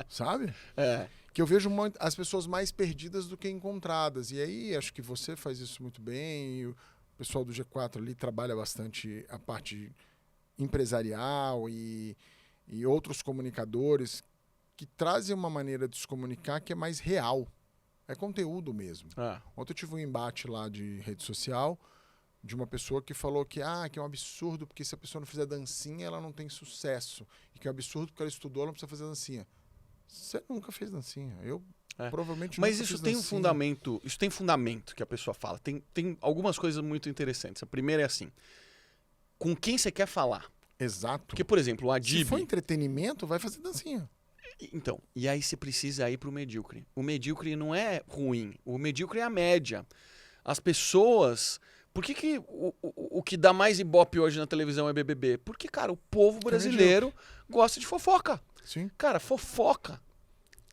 Sabe?
É.
Que eu vejo as pessoas mais perdidas do que encontradas. E aí, acho que você faz isso muito bem. E o pessoal do G4 ali trabalha bastante a parte empresarial e outros comunicadores que trazem uma maneira de se comunicar que é mais real. É conteúdo mesmo. Ontem eu tive um embate lá de rede social de uma pessoa que falou que é um absurdo porque se a pessoa não fizer dancinha, ela não tem sucesso. E que é um absurdo porque ela estudou, ela não precisa fazer dancinha. Você nunca fez dancinha. Eu provavelmente
Mas
nunca
isso
fiz
tem
dancinha.
um fundamento. Isso tem fundamento que a pessoa fala. Tem algumas coisas muito interessantes. A primeira é assim: com quem você quer falar?
Exato.
Porque, por exemplo, o Adib.
Se for entretenimento, vai fazer dancinha.
Então, e aí você precisa ir pro medíocre. O medíocre não é ruim. O medíocre é a média. As pessoas. Por que o que dá mais ibope hoje na televisão é BBB? Porque, cara, o povo brasileiro gosta de fofoca.
Sim.
Cara, fofoca.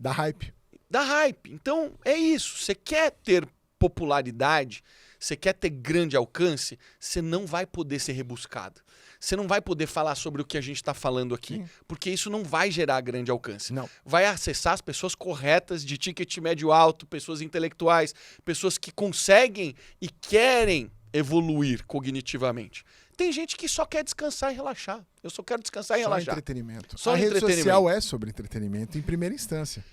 Dá hype.
Dá hype. Então, é isso. Você quer ter popularidade, você quer ter grande alcance, você não vai poder ser rebuscado. Você não vai poder falar sobre o que a gente está falando aqui,
Sim.
porque isso não vai gerar grande alcance.
Não.
Vai acessar as pessoas corretas, de ticket médio alto, pessoas intelectuais, pessoas que conseguem e querem evoluir cognitivamente. Tem gente que só quer descansar e relaxar. Eu só quero descansar e relaxar.
Entretenimento.
Só
a rede
entretenimento.
social é sobre entretenimento em primeira instância.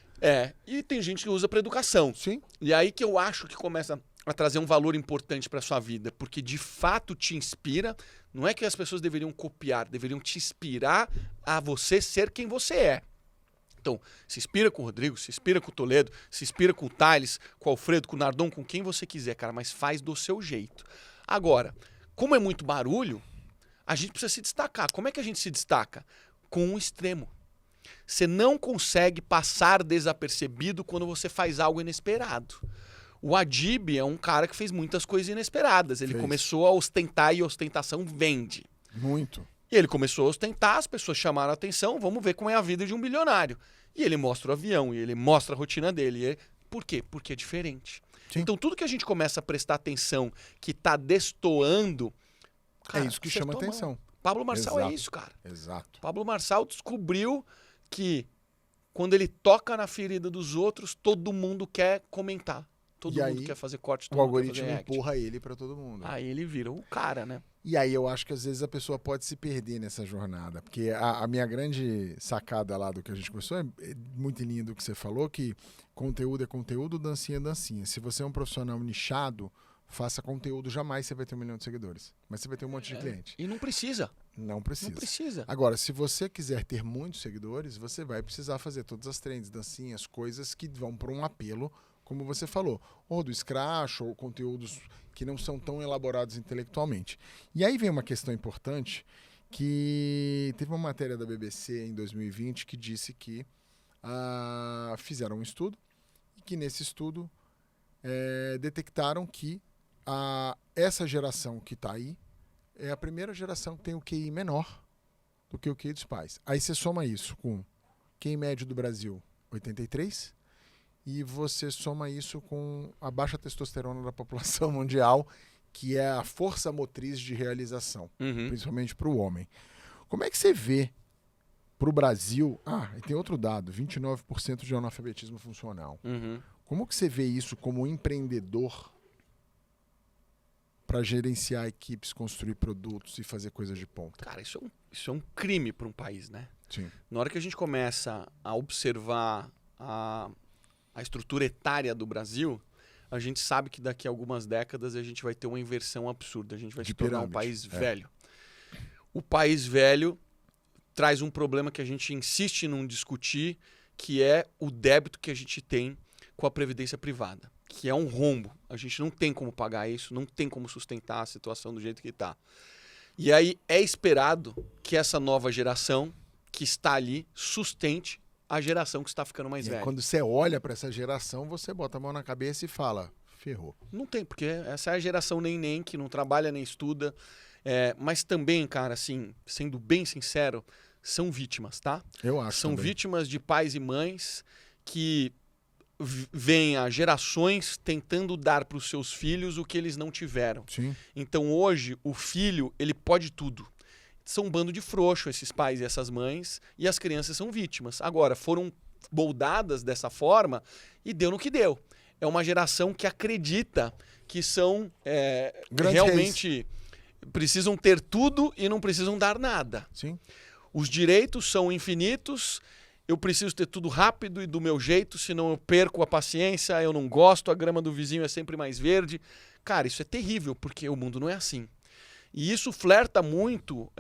E tem gente que usa para educação.
Sim.
E aí que eu acho que começa a trazer um valor importante para sua vida, porque de fato te inspira. Não é que as pessoas deveriam copiar, deveriam te inspirar a você ser quem você é. Então, se inspira com o Rodrigo, se inspira com o Toledo, se inspira com o Thales, com o Alfredo, com o Nardon, com quem você quiser, cara, mas faz do seu jeito. Agora, como é muito barulho, a gente precisa se destacar. Como é que a gente se destaca? Com um extremo. Você não consegue passar desapercebido quando você faz algo inesperado. O Adib é um cara que fez muitas coisas inesperadas. Ele começou a ostentar e ostentação vende.
Muito.
E ele começou a ostentar, as pessoas chamaram a atenção, vamos ver como é a vida de um bilionário. E ele mostra o avião, e ele mostra a rotina dele. Por quê? Porque é diferente.
Sim.
Então tudo que a gente começa a prestar atenção que está destoando, cara,
é isso que chama atenção.
Pablo Marçal
Exato.
é isso, cara.
Exato.
Pablo Marçal descobriu que quando ele toca na ferida dos outros, todo mundo quer comentar. Todo mundo quer fazer corte, todo
o
mundo quer
algoritmo
fazer react.
empurra ele para todo mundo.
Aí ele vira o cara, né?
E aí eu acho que às vezes a pessoa pode se perder nessa jornada. Porque a minha grande sacada lá do que a gente começou é muito lindo do que você falou, que conteúdo é conteúdo, dancinha é dancinha. Se você é um profissional nichado, faça conteúdo, jamais você vai ter 1 milhão de seguidores. Mas você vai ter um monte de cliente.
E não precisa.
Não precisa.
Não precisa.
Agora, se você quiser ter muitos seguidores, você vai precisar fazer todas as trends, dancinhas, coisas que vão para um apelo, como você falou. Ou do Scratch, ou conteúdos que não são tão elaborados intelectualmente. E aí vem uma questão importante, que teve uma matéria da BBC em 2020 que disse que fizeram um estudo, e que nesse estudo detectaram que essa geração que está aí é a primeira geração que tem o QI menor do que o QI dos pais. Aí você soma isso com QI médio do Brasil, 83, e você soma isso com a baixa testosterona da população mundial, que é a força motriz de realização, principalmente para o homem. Como é que você vê para o Brasil... e tem outro dado, 29% de analfabetismo funcional. Como que você vê isso como empreendedor para gerenciar equipes, construir produtos e fazer coisas de ponta?
Cara, isso é um crime para um país, né?
Sim.
Na hora que a gente começa a observar a estrutura etária do Brasil, a gente sabe que daqui a algumas décadas a gente vai ter uma inversão absurda. A gente vai se tornar um país velho. O país velho traz um problema que a gente insiste em não discutir, que é o débito que a gente tem com a previdência privada, que é um rombo. A gente não tem como pagar isso, não tem como sustentar a situação do jeito que está. E aí é esperado que essa nova geração que está ali sustente a geração que está ficando mais velha.
Quando você olha para essa geração, você bota a mão na cabeça e fala, ferrou.
Não tem, porque essa é a geração nem que não trabalha nem estuda. Mas também, cara, assim, sendo bem sincero, são vítimas, tá?
Eu acho
São
também.
vítimas de pais e mães que vêm há gerações tentando dar para os seus filhos o que eles não tiveram.
Sim.
Então hoje o filho, ele pode tudo. São um bando de frouxo esses pais e essas mães, e as crianças são vítimas. Agora, foram moldadas dessa forma e deu no que deu. É uma geração que acredita que são realmente... precisam ter tudo e não precisam dar nada.
Sim.
Os direitos são infinitos, eu preciso ter tudo rápido e do meu jeito, senão eu perco a paciência, eu não gosto, a grama do vizinho é sempre mais verde. Cara, isso é terrível, porque o mundo não é assim. E isso flerta muito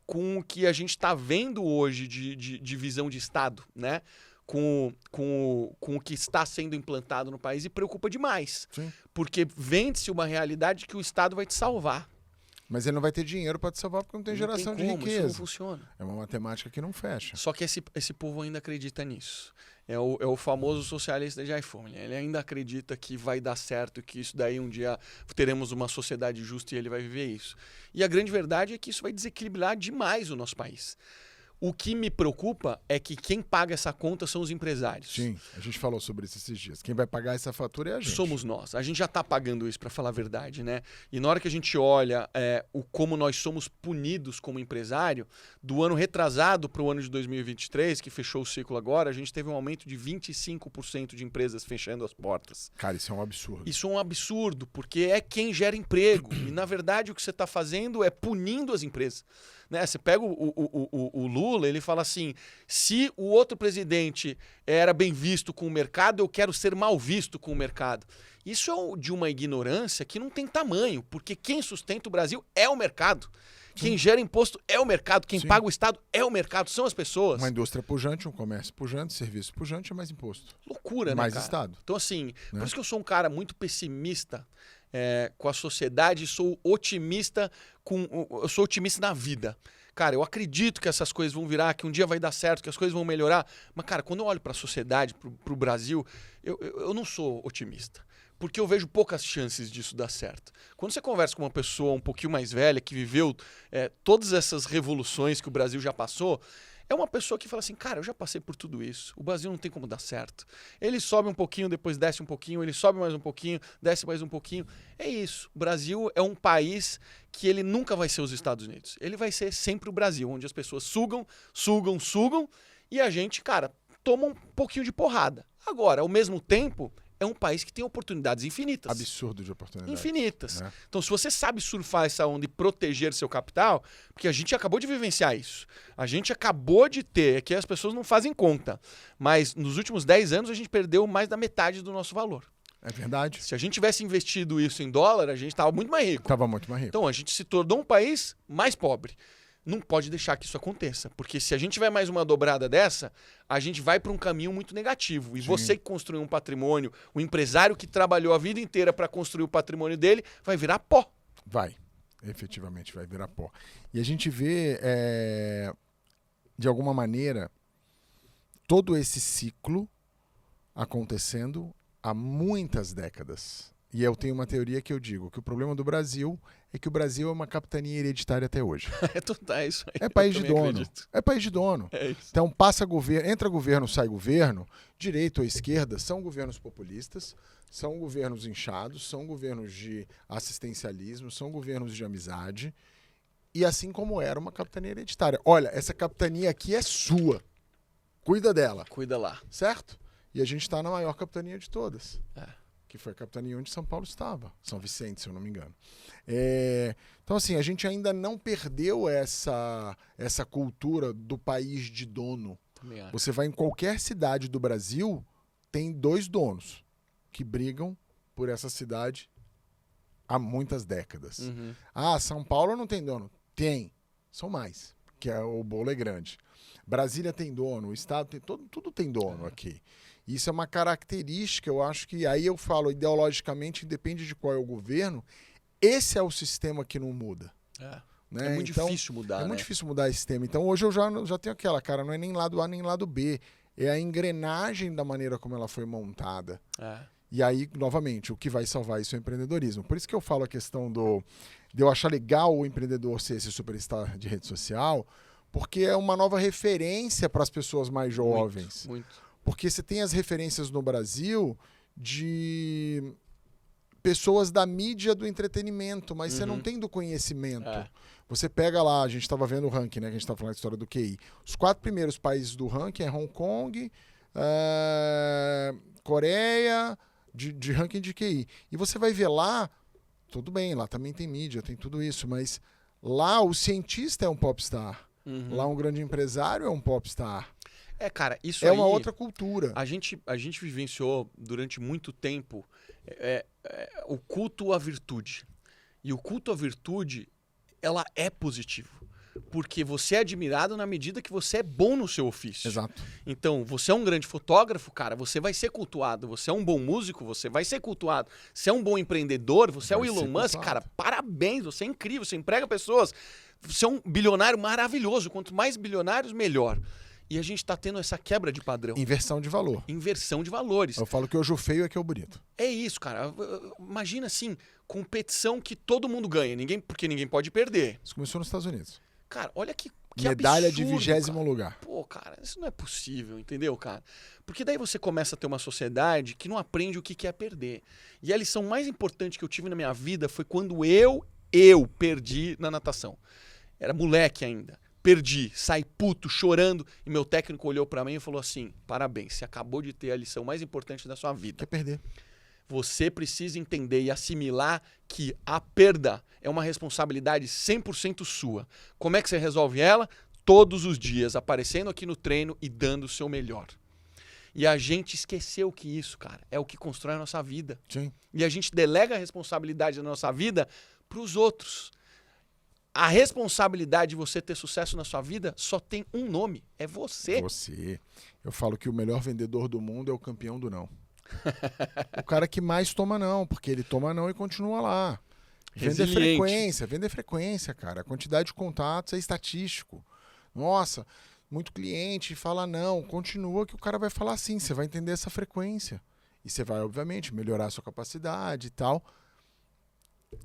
com o que a gente está vendo hoje de visão de Estado, né? Com o que está sendo implantado no país, e preocupa demais.
Sim.
Porque vende-se uma realidade que o Estado vai te salvar.
Mas ele não vai ter dinheiro para te salvar porque não tem geração de riqueza.
Isso não funciona.
É uma matemática que não fecha.
Só que esse povo ainda acredita nisso. É o famoso socialista de iPhone. Ele ainda acredita que vai dar certo, que isso daí um dia teremos uma sociedade justa e ele vai viver isso. E a grande verdade é que isso vai desequilibrar demais o nosso país. O que me preocupa é que quem paga essa conta são os empresários.
Sim, a gente falou sobre isso esses dias. Quem vai pagar essa fatura é a gente.
Somos nós. A gente já está pagando isso, para falar a verdade, né? E na hora que a gente olha como nós somos punidos como empresário, do ano retrasado para o ano de 2023, que fechou o ciclo agora, a gente teve um aumento de 25% de empresas fechando as portas.
Cara, isso é um absurdo.
Isso é um absurdo, porque é quem gera emprego. E, na verdade, o que você está fazendo é punindo as empresas. Né? Você pega o Lula, ele fala assim, se o outro presidente era bem visto com o mercado, eu quero ser mal visto com o mercado. Isso é de uma ignorância que não tem tamanho, porque quem sustenta o Brasil é o mercado. Quem gera imposto é o mercado, quem paga o Estado é o mercado, são as pessoas.
Uma indústria pujante, um comércio pujante, serviço pujante é mais imposto.
Loucura,
mais
né, cara?
Estado.
Então, assim,
né?
Por isso que eu sou um cara muito pessimista com a sociedade, sou otimista eu sou otimista na vida. Cara, eu acredito que essas coisas vão virar, que um dia vai dar certo, que as coisas vão melhorar. Mas, cara, quando eu olho para a sociedade, para o Brasil, eu não sou otimista. Porque eu vejo poucas chances disso dar certo. Quando você conversa com uma pessoa um pouquinho mais velha, que viveu todas essas revoluções que o Brasil já passou, é uma pessoa que fala assim, cara, eu já passei por tudo isso, o Brasil não tem como dar certo. Ele sobe um pouquinho, depois desce um pouquinho, ele sobe mais um pouquinho, desce mais um pouquinho. É isso, o Brasil é um país que ele nunca vai ser os Estados Unidos. Ele vai ser sempre o Brasil, onde as pessoas sugam, e a gente, cara, toma um pouquinho de porrada. Agora, ao mesmo tempo, é um país que tem oportunidades infinitas.
Absurdo de oportunidades.
Infinitas.
Né?
Então, se você sabe surfar essa onda e proteger seu capital, porque a gente acabou de vivenciar isso. A gente acabou de ter, que as pessoas não fazem conta, mas nos últimos 10 anos a gente perdeu mais da metade do nosso valor.
É verdade.
Se a gente tivesse investido isso em dólar, a gente estava muito mais rico.
Tava muito mais rico.
Então, a gente se tornou um país mais pobre. Não pode deixar que isso aconteça, porque se a gente tiver mais uma dobrada dessa, a gente vai para um caminho muito negativo. E você que construiu um patrimônio, o empresário que trabalhou a vida inteira para construir o patrimônio dele, vai virar pó.
Vai. Efetivamente vai virar pó. E a gente vê, de alguma maneira, todo esse ciclo acontecendo há muitas décadas. E eu tenho uma teoria que eu digo que o problema do Brasil é que o Brasil é uma capitania hereditária até hoje.
É isso aí.
É país
Eu
de
também
dono.
acredito.
É país de dono.
É isso.
Então entra governo, sai governo, direita ou esquerda, são governos populistas, são governos inchados, são governos de assistencialismo, são governos de amizade. E assim como era uma capitania hereditária. Olha, essa capitania aqui é sua. Cuida dela,
Cuida lá.
certo? E a gente está na maior capitania de todas.
É.
Que foi a capitania onde São Paulo estava. São Vicente, se eu não me engano. Então, assim, a gente ainda não perdeu essa cultura do país de dono.
Também acho.
Você vai em qualquer cidade do Brasil, tem 2 donos que brigam por essa cidade há muitas décadas.
Uhum.
Ah, São Paulo não tem dono? Tem. São mais, que o bolo é grande. Brasília tem dono, o estado tem... Tudo tem dono aqui. Isso é uma característica, eu acho que, aí eu falo, ideologicamente, independe de qual é o governo, esse é o sistema que não muda. Né?
É muito
Então,
difícil mudar,
É muito
né?
difícil mudar esse sistema. Então hoje eu já tenho aquela, cara, não é nem lado A nem lado B, é a engrenagem da maneira como ela foi montada.
É.
E aí, novamente, o que vai salvar isso é o empreendedorismo. Por isso que eu falo a questão de eu achar legal o empreendedor ser esse superstar de rede social, porque é uma nova referência para as pessoas mais jovens.
Muito.
Porque você tem as referências no Brasil de pessoas da mídia do entretenimento, mas você não tem do conhecimento.
É.
Você pega lá, a gente estava vendo o ranking, né? Que a gente estava falando da história do QI. Os 4 primeiros países do ranking é Hong Kong, Coreia, de ranking de QI. E você vai ver lá, tudo bem, lá também tem mídia, tem tudo isso, mas lá o cientista é um popstar.
Uhum.
Lá um grande empresário é um popstar.
Cara, isso
É
aí...
uma outra cultura.
A gente vivenciou durante muito tempo o culto à virtude. E o culto à virtude, ela é positivo. Porque você é admirado na medida que você é bom no seu ofício.
Exato.
Então, você é um grande fotógrafo, cara, você vai ser cultuado. Você é um bom músico, você vai ser cultuado. Você é um bom empreendedor, você é o
Vai
Elon
ser
Musk,
cultuado.
cara, parabéns, você é incrível, você emprega pessoas. Você é um bilionário maravilhoso. Quanto mais bilionários, melhor. E a gente tá tendo essa quebra de padrão.
Inversão de valor.
Inversão de valores.
Eu falo que hoje o feio é que é o bonito.
É isso, cara. Imagina assim, competição que todo mundo ganha, porque ninguém pode perder.
Isso começou nos Estados Unidos.
Cara, olha que
Medalha
absurdo,
de 20º
cara.
lugar.
Pô, cara, isso não é possível, entendeu, cara? Porque daí você começa a ter uma sociedade que não aprende o que é perder. E a lição mais importante que eu tive na minha vida foi quando eu perdi na natação. Era moleque ainda. Perdi, saí puto, chorando, e meu técnico olhou pra mim e falou assim: parabéns, você acabou de ter a lição mais importante da sua vida.
Quer perder.
Você precisa entender e assimilar que a perda é uma responsabilidade 100% sua. Como é que você resolve ela? Todos os dias, aparecendo aqui no treino e dando o seu melhor. E a gente esqueceu que isso, cara, é o que constrói a nossa vida.
Sim.
E a gente delega a responsabilidade da nossa vida pros outros. A responsabilidade de você ter sucesso na sua vida só tem um nome, é você.
Você. Eu falo que o melhor vendedor do mundo é o campeão do não. O cara que mais toma não, porque ele toma não e continua lá. Vender frequência, cara. A quantidade de contatos é estatístico. Nossa, muito cliente fala não, continua que o cara vai falar sim, você vai entender essa frequência. E você vai, obviamente, melhorar a sua capacidade e tal.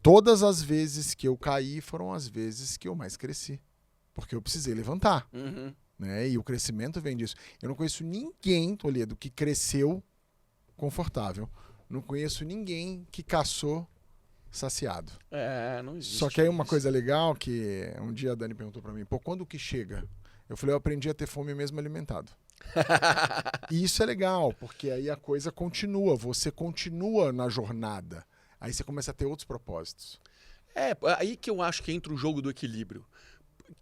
Todas as vezes que eu caí foram as vezes que eu mais cresci. Porque eu precisei levantar.
Uhum.
Né? E o crescimento vem disso. Eu não conheço ninguém, Toledo, que cresceu confortável. Não conheço ninguém que caçou saciado.
Não existe.
Só que aí uma
isso.
coisa legal que um dia a Dani perguntou pra mim, pô, quando que chega? Eu falei, eu aprendi a ter fome mesmo alimentado. E isso é legal, porque aí a coisa continua, você continua na jornada. Aí você começa a ter outros propósitos.
Aí que eu acho que entra o jogo do equilíbrio.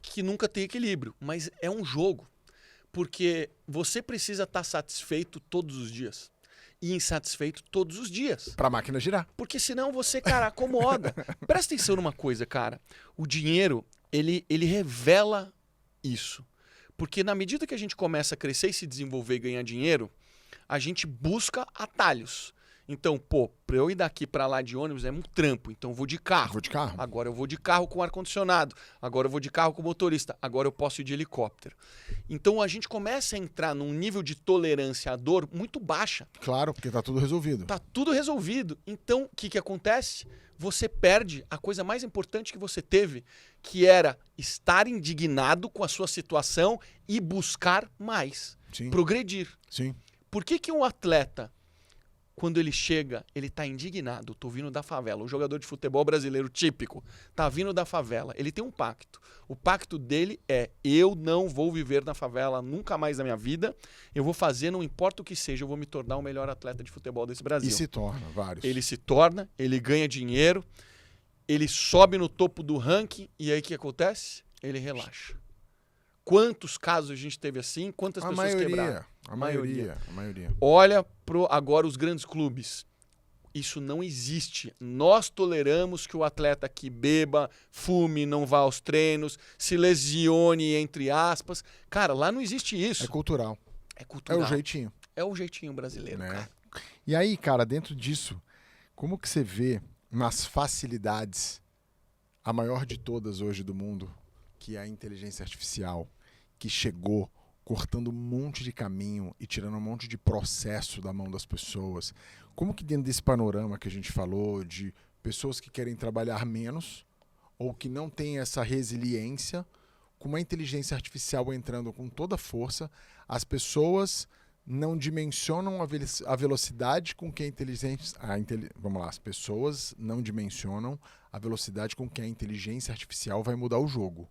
Que nunca tem equilíbrio, mas é um jogo. Porque você precisa estar satisfeito todos os dias. e insatisfeito todos os dias.
Pra máquina girar.
Porque senão você, cara, acomoda. Presta atenção numa coisa, cara. O dinheiro, ele revela isso. Porque na medida que a gente começa a crescer e se desenvolver e ganhar dinheiro, a gente busca atalhos. Então, pra eu ir daqui pra lá de ônibus é um trampo. Então eu vou de carro.
Vou de carro.
Agora eu vou de carro com ar-condicionado. Agora eu vou de carro com motorista. Agora eu posso ir de helicóptero. Então a gente começa a entrar num nível de tolerância à dor muito baixa.
Claro, porque tá tudo resolvido.
Tá tudo resolvido. Então, o que acontece? Você perde a coisa mais importante que você teve, que era estar indignado com a sua situação e buscar mais.
Sim.
Progredir.
Sim.
Por que um atleta, quando ele chega, ele tá indignado? Tô vindo da favela. O jogador de futebol brasileiro típico tá vindo da favela. Ele tem um pacto. O pacto dele é: eu não vou viver na favela nunca mais na minha vida. Eu vou fazer, não importa o que seja, eu vou me tornar o melhor atleta de futebol desse Brasil.
E se torna, vários.
Ele se torna, ele ganha dinheiro, ele sobe no topo do ranking e aí o que acontece? Ele relaxa. Quantos casos a gente teve assim? Quantas pessoas quebraram?
A maioria.
Olha agora os grandes clubes. Isso não existe. Nós toleramos que o atleta aqui beba, fume, não vá aos treinos, se lesione, entre aspas. Cara, lá não existe isso.
É cultural.
É cultural.
É o jeitinho.
É o jeitinho brasileiro,
né?
cara.
E aí, cara, dentro disso, como que você vê nas facilidades, a maior de todas hoje do mundo, que é a inteligência artificial, que chegou cortando um monte de caminho e tirando um monte de processo da mão das pessoas? Como que dentro desse panorama que a gente falou de pessoas que querem trabalhar menos ou que não têm essa resiliência, com uma inteligência artificial entrando com toda a força, as pessoas não dimensionam a velocidade com que a inteligência... Vamos lá, as pessoas não dimensionam a velocidade com que a inteligência artificial vai mudar o jogo.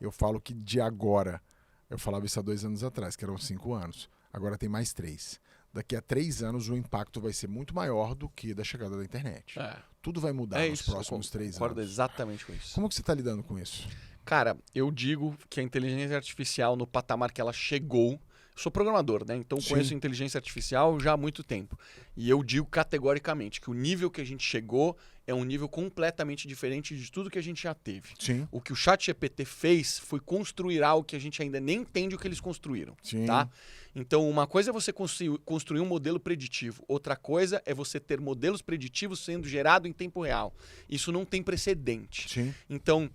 Eu falo que de agora, eu falava isso há 2 anos atrás, que eram 5 anos, agora tem mais 3. Daqui a 3 anos o impacto vai ser muito maior do que da chegada da internet. Tudo vai mudar nos próximos 3 anos.
Concordo exatamente com isso.
Como que você está lidando com isso?
Cara, eu digo que a inteligência artificial, no patamar que ela chegou... Sou programador, né? Então conheço inteligência artificial já há muito tempo. E eu digo categoricamente que o nível que a gente chegou é um nível completamente diferente de tudo que a gente já teve.
Sim.
O que o ChatGPT fez foi construir algo que a gente ainda nem entende o que eles construíram.
Sim.
Tá? Então, uma coisa é você construir um modelo preditivo. Outra coisa é você ter modelos preditivos sendo gerados em tempo real. Isso não tem precedente.
Sim.
Então...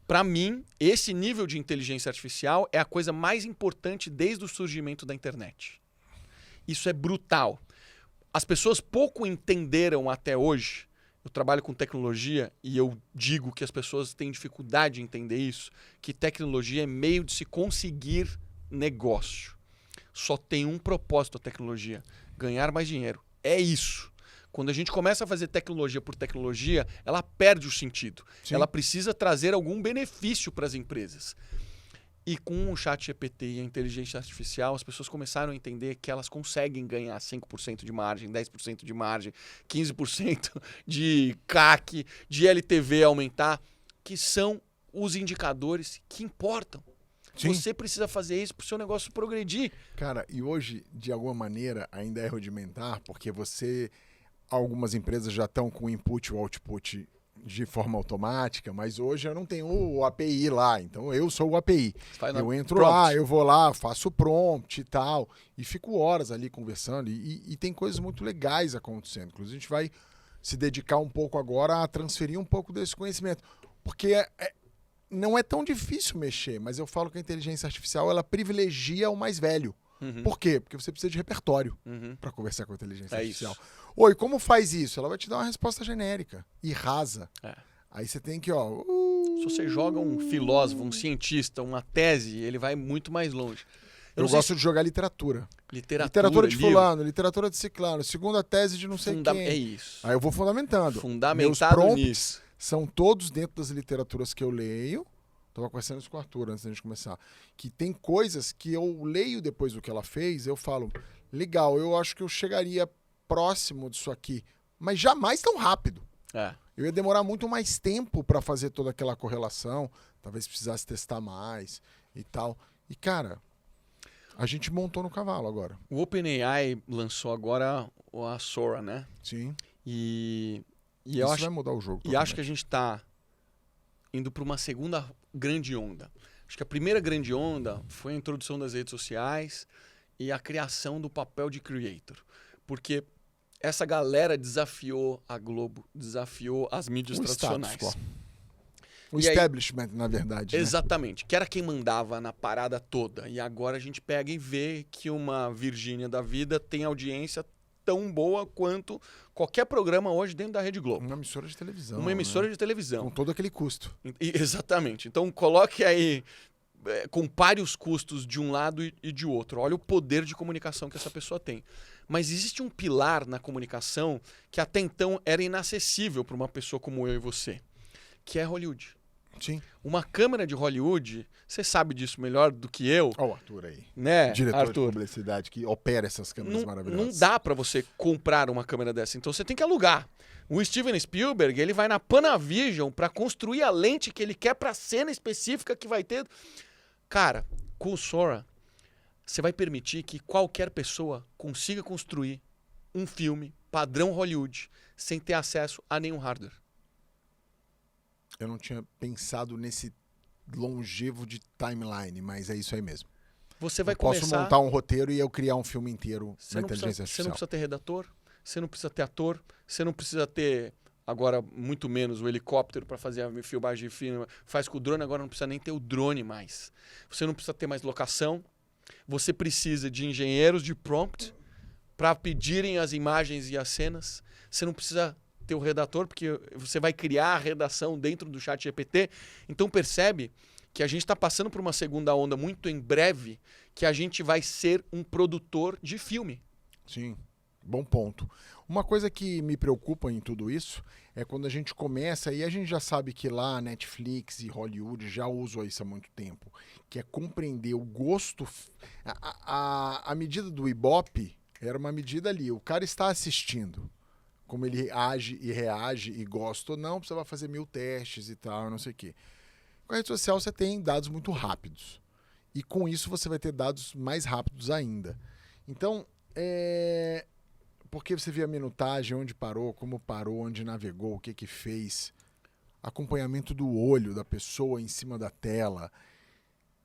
Para mim, esse nível de inteligência artificial é a coisa mais importante desde o surgimento da internet. Isso é brutal. As pessoas pouco entenderam até hoje. Eu trabalho com tecnologia e eu digo que as pessoas têm dificuldade de entender isso, que tecnologia é meio de se conseguir negócio. Só tem um propósito a tecnologia: ganhar mais dinheiro. É isso. Quando a gente começa a fazer tecnologia por tecnologia, ela perde o sentido.
Sim.
Ela precisa trazer algum benefício para as empresas. E com o ChatGPT e a inteligência artificial, as pessoas começaram a entender que elas conseguem ganhar 5% de margem, 10% de margem, 15% de CAC, de LTV aumentar, que são os indicadores que importam.
Sim.
Você precisa fazer isso para o seu negócio progredir.
Cara, e hoje, de alguma maneira, ainda é rudimentar, porque algumas empresas já estão com o input e o output de forma automática, mas hoje eu não tenho o API lá, então eu sou o API. Eu entro
prompt.
lá, eu vou lá, faço o prompt e tal, e fico horas ali conversando, e tem coisas muito legais acontecendo. Inclusive, a gente vai se dedicar um pouco agora a transferir um pouco desse conhecimento, porque não é tão difícil mexer, mas eu falo que a inteligência artificial ela privilegia o mais velho. Por quê? Porque você precisa de repertório para conversar com a inteligência artificial.
Isso.
Oi, como faz isso? Ela vai te dar uma resposta genérica e rasa. Aí você tem que,
Se você joga um filósofo, um cientista, uma tese, ele vai muito mais longe.
Eu gosto de jogar literatura.
Literatura
de fulano, literatura de ciclano, segunda tese de não sei quem.
É isso.
Aí eu vou fundamentando.
Fundamentado
Meus prompts
nisso.
são todos dentro das literaturas que eu leio. Estava conversando isso com o Arthur antes da gente começar. Que tem coisas que eu leio depois do que ela fez, eu falo, legal, eu acho que eu chegaria próximo disso aqui, mas jamais tão rápido. Eu ia demorar muito mais tempo para fazer toda aquela correlação, talvez precisasse testar mais e tal. E, cara, A gente montou no cavalo agora.
O OpenAI lançou agora a Sora, né?
Sim.
E
Isso
eu acho,
vai mudar o jogo.
e acho que a gente está indo para uma segunda grande onda. Acho que a primeira grande onda foi a introdução das redes sociais e a criação do papel de creator. Porque essa galera desafiou a Globo, desafiou as mídias
o
tradicionais.
status quo. O
E aí-
establishment, na verdade. Né?
Exatamente, que era quem mandava na parada toda. E agora a gente pega e vê que uma Virgínia da vida tem audiência tão boa quanto qualquer programa hoje dentro da Rede Globo.
Uma emissora de televisão.
Uma emissora
né?
de televisão.
Com todo aquele custo.
Exatamente. Então coloque aí, compare os custos de um lado e de outro. Olha o poder de comunicação que essa pessoa tem. Mas existe um pilar na comunicação que até então era inacessível para uma pessoa como eu e você, que é Hollywood.
Sim.
Uma câmera de Hollywood, você sabe disso melhor do que eu,
Olha o Arthur aí.
né,
Diretor de
Arthur?
publicidade que opera essas câmeras maravilhosas.
Não dá para você comprar uma câmera dessa, então você tem que alugar. O Steven Spielberg, ele vai na Panavision para construir a lente que ele quer para a cena específica que vai ter. Cara, com o Sora, você vai permitir que qualquer pessoa consiga construir um filme padrão Hollywood sem ter acesso a nenhum hardware.
Eu não tinha pensado nesse longevo de timeline, mas é isso aí mesmo.
Você vai
Eu posso
começar...
montar um roteiro e eu criar um filme inteiro
Você
na
não,
inteligência
precisa, você não
artificial.
precisa ter redator, você não precisa ter ator, você não precisa ter, agora muito menos, o helicóptero para fazer a filmagem de filme. Faz com o drone, agora não precisa nem ter o drone mais. Você não precisa ter mais locação. Você precisa de engenheiros de prompt para pedirem as imagens e as cenas. Você não precisa ter o redator, porque você vai criar a redação dentro do chat GPT. Então percebe que a gente está passando por uma segunda onda muito em breve, que a gente vai ser um produtor de filme.
Sim, bom ponto. Uma coisa que me preocupa em tudo isso é quando a gente começa, e a gente já sabe que lá Netflix e Hollywood já usam isso há muito tempo, que é compreender o gosto. A medida do Ibope era uma medida ali, o cara está assistindo. Como ele age e reage e gosta ou não, você vai fazer 1000 testes e tal, não sei o quê. Com a rede social você tem dados muito rápidos. E com isso você vai ter dados mais rápidos ainda. Então, porque você vê a minutagem, onde parou, como parou, onde navegou, o que que fez, acompanhamento do olho da pessoa em cima da tela.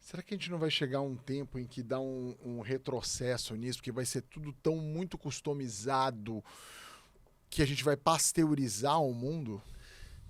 Será que a gente não vai chegar a um tempo em que dá um retrocesso nisso, porque vai ser tudo tão muito customizado que a gente vai pasteurizar o mundo?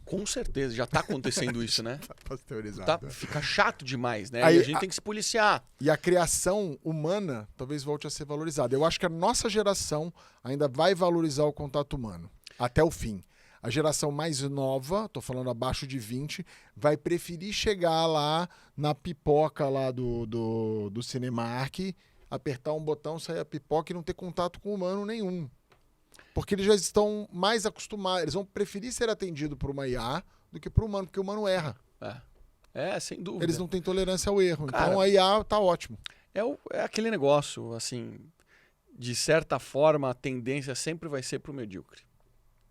Com certeza, já está acontecendo isso, né?
Pasteurizado.
Fica chato demais, né?
Aí,
e a gente tem que se policiar.
E a criação humana talvez volte a ser valorizada. Eu acho que a nossa geração ainda vai valorizar o contato humano até o fim. A geração mais nova, tô falando abaixo de 20, vai preferir chegar lá na pipoca lá do Cinemark, apertar um botão, sair a pipoca e não ter contato com humano nenhum. Porque eles já estão mais acostumados, eles vão preferir ser atendidos por uma IA do que por um humano, porque o humano erra.
Sem dúvida.
Eles não têm tolerância ao erro.
Cara,
então a IA tá ótimo.
É aquele negócio, assim, de certa forma a tendência sempre vai ser pro medíocre.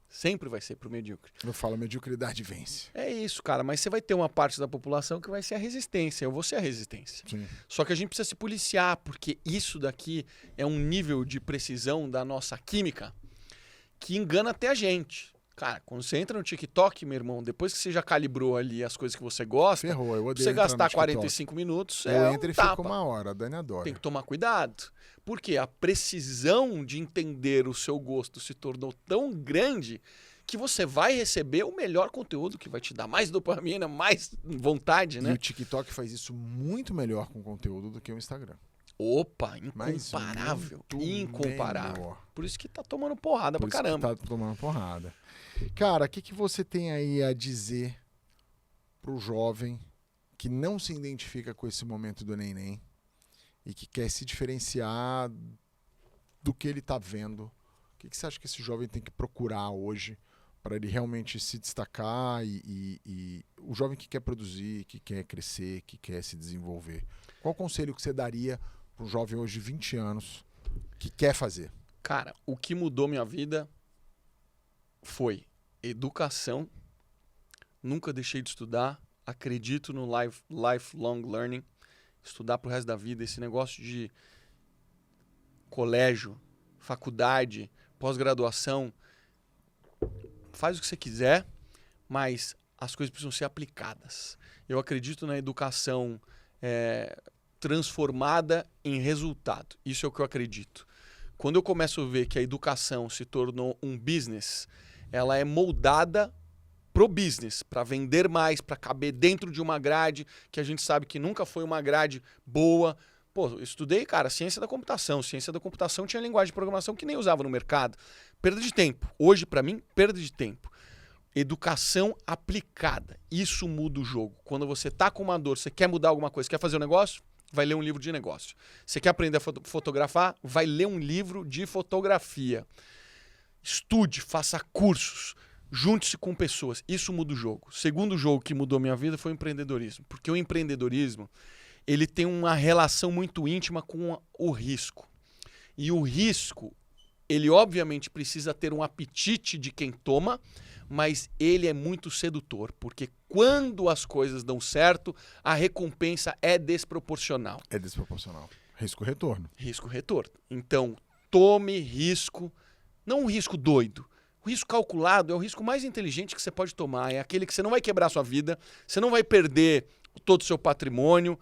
Sempre vai ser pro medíocre.
Eu falo, mediocridade vence.
É isso, cara, mas você vai ter uma parte da população que vai ser a resistência, eu vou ser a resistência.
Sim.
Só que a gente precisa se policiar, porque isso daqui é um nível de precisão da nossa química que engana até a gente. Cara, quando você entra no TikTok, meu irmão, depois que você já calibrou ali as coisas que você gosta,
Ferrou, eu odeio
você
entrar no
gastar
TikTok.
45 minutos
Eu
é
entro
um
e fico
tapa.
uma hora, a Dani adora.
Tem que tomar cuidado. Porque a precisão de entender o seu gosto se tornou tão grande que você vai receber o melhor conteúdo, que vai te dar mais dopamina, mais vontade,
E
né?
o TikTok faz isso muito melhor com conteúdo do que o Instagram.
Opa,
Mas
incomparável.
muito
Incomparável.
melhor.
Por isso que tá tomando porrada
Por
pra
isso que
caramba.
tá tomando porrada. Cara, o que você tem aí a dizer pro jovem que não se identifica com esse momento do neném e que quer se diferenciar do que ele tá vendo? O que você acha que esse jovem tem que procurar hoje para ele realmente se destacar e o jovem que quer produzir, que quer crescer, que quer se desenvolver? Qual conselho que você daria para um jovem hoje de 20 anos que quer fazer?
Cara, o que mudou minha vida foi educação. Nunca deixei de estudar. Acredito no lifelong learning. Estudar pro resto da vida. Esse negócio de colégio, faculdade, pós-graduação, faz o que você quiser, mas as coisas precisam ser aplicadas. Eu acredito na educação transformada em resultado. Isso é o que eu acredito. Quando eu começo a ver que a educação se tornou um business, ela é moldada pro business, para vender mais, para caber dentro de uma grade, que a gente sabe que nunca foi uma grade boa. Pô, eu estudei, cara, ciência da computação. Ciência da computação tinha linguagem de programação que nem usava no mercado. Perda de tempo. Hoje, para mim, perda de tempo. Educação aplicada. Isso muda o jogo. Quando você tá com uma dor, você quer mudar alguma coisa, quer fazer um negócio, vai ler um livro de negócio. Você quer aprender a fotografar, vai ler um livro de fotografia. Estude, faça cursos, junte-se com pessoas. Isso muda o jogo. O segundo jogo que mudou minha vida foi o empreendedorismo. Porque o empreendedorismo, ele tem uma relação muito íntima com o risco. E o risco, ele obviamente precisa ter um apetite de quem toma, mas ele é muito sedutor, porque quando as coisas dão certo, a recompensa é desproporcional.
É desproporcional. Risco-retorno.
Risco-retorno. Então, tome risco, não um risco doido. O risco calculado é o risco mais inteligente que você pode tomar. É aquele que você não vai quebrar a sua vida, você não vai perder todo o seu patrimônio,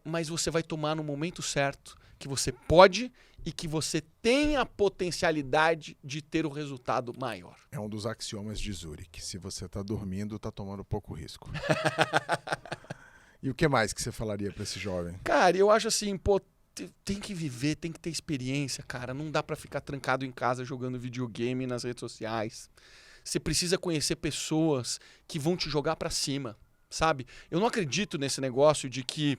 mas você vai tomar no momento certo, que você pode e que você tem a potencialidade de ter o resultado maior.
É um dos axiomas de Zurich. Se você está dormindo, está tomando pouco risco. E o que mais que você falaria para esse jovem?
Cara, eu acho assim, pô, tem que viver, tem que ter experiência, cara. Não dá para ficar trancado em casa jogando videogame nas redes sociais. Você precisa conhecer pessoas que vão te jogar para cima, sabe? Eu não acredito nesse negócio de que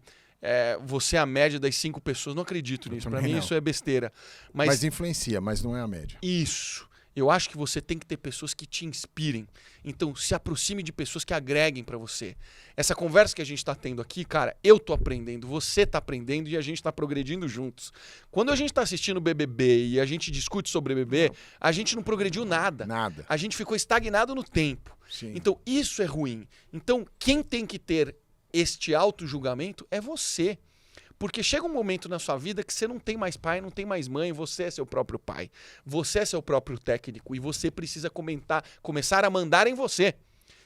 você é a média das 5 pessoas. Não acredito nisso. Para mim isso é besteira.
Mas influencia, mas não é a média.
Isso. Eu acho que você tem que ter pessoas que te inspirem. Então, se aproxime de pessoas que agreguem para você. Essa conversa que a gente está tendo aqui, cara, eu tô aprendendo, você tá aprendendo e a gente tá progredindo juntos. Quando a gente tá assistindo o BBB e a gente discute sobre o BBB, a gente não progrediu nada.
Nada.
A gente ficou estagnado no tempo.
Sim.
Então, isso é ruim. Então, quem tem que ter este auto-julgamento é você. Porque chega um momento na sua vida que você não tem mais pai, não tem mais mãe, você é seu próprio pai. Você é seu próprio técnico e você precisa começar a mandar em você.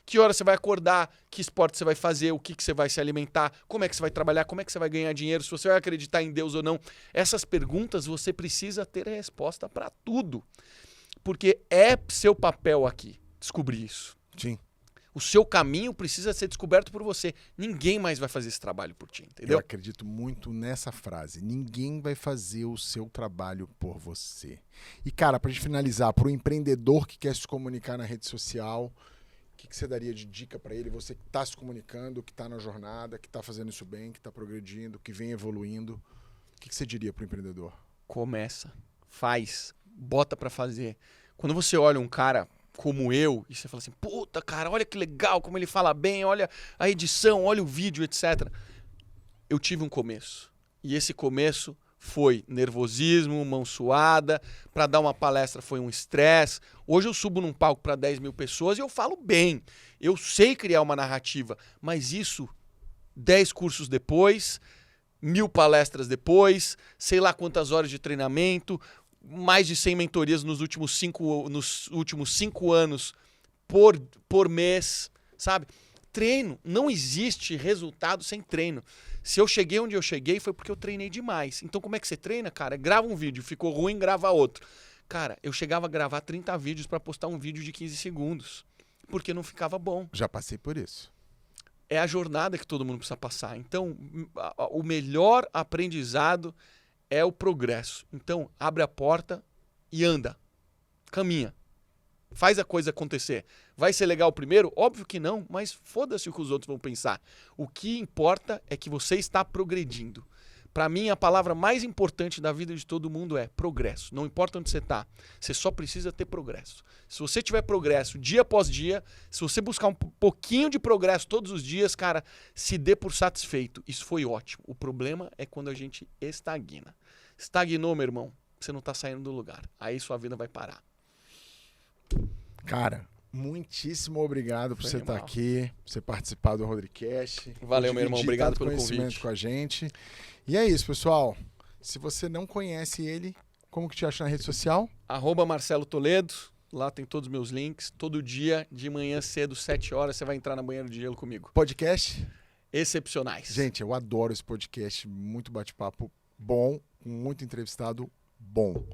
Que hora você vai acordar, que esporte você vai fazer, o que você vai se alimentar, como é que você vai trabalhar, como é que você vai ganhar dinheiro, se você vai acreditar em Deus ou não. Essas perguntas você precisa ter a resposta para tudo. Porque é seu papel aqui descobrir isso.
Sim.
O seu caminho precisa ser descoberto por você. Ninguém mais vai fazer esse trabalho por ti, entendeu?
Eu acredito muito nessa frase. Ninguém vai fazer o seu trabalho por você. E, cara, pra gente finalizar, pro empreendedor que quer se comunicar na rede social, o que você daria de dica para ele? Você que tá se comunicando, que tá na jornada, que tá fazendo isso bem, que tá progredindo, que vem evoluindo. O que você diria pro empreendedor?
Começa, faz, bota pra fazer. Quando você olha um cara como eu, e você fala assim, puta, cara, olha que legal, como ele fala bem, olha a edição, olha o vídeo, etc. Eu tive um começo. E esse começo foi nervosismo, mão suada, para dar uma palestra foi um estresse. Hoje eu subo num palco para 10 mil pessoas e eu falo bem. Eu sei criar uma narrativa, mas isso 10 cursos depois, 1000 palestras depois, sei lá quantas horas de treinamento, mais de 100 mentorias nos últimos 5 anos por mês, sabe? Treino. Não existe resultado sem treino. Se eu cheguei onde eu cheguei foi porque eu treinei demais. Então como é que você treina, cara? Grava um vídeo, ficou ruim, grava outro. Cara, eu chegava a gravar 30 vídeos para postar um vídeo de 15 segundos, porque não ficava bom.
Já passei por isso.
É a jornada que todo mundo precisa passar. Então, o melhor aprendizado é o progresso. Então, abre a porta e anda. Caminha. Faz a coisa acontecer. Vai ser legal primeiro? Óbvio que não, mas foda-se o que os outros vão pensar. O que importa é que você está progredindo. Para mim, a palavra mais importante da vida de todo mundo é progresso. Não importa onde você está, você só precisa ter progresso. Se você tiver progresso dia após dia, se você buscar um pouquinho de progresso todos os dias, cara, se dê por satisfeito. Isso foi ótimo. O problema é quando a gente estagna. Estagnou, meu irmão, você não está saindo do lugar. Aí sua vida vai parar.
Cara, muitíssimo obrigado por você estar aqui, por você participar do Rodricast.
Valeu, meu irmão. Obrigado pelo convite.
Com a gente. E é isso, pessoal. Se você não conhece ele, como que te acha na rede social?
@Marcelo Toledo. Lá tem todos os meus links. Todo dia, de manhã cedo, 7 horas, você vai entrar na Banheiro de Gelo comigo.
Podcast?
Excepcionais.
Gente, eu adoro esse podcast. Muito bate-papo bom, com muito entrevistado bom.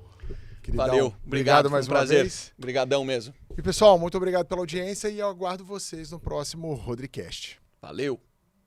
Queridão,
Valeu.
obrigado mais
foi um
uma
prazer.
vez.
Obrigadão mesmo.
E pessoal, muito obrigado pela audiência e eu aguardo vocês no próximo Rodricast.
Valeu.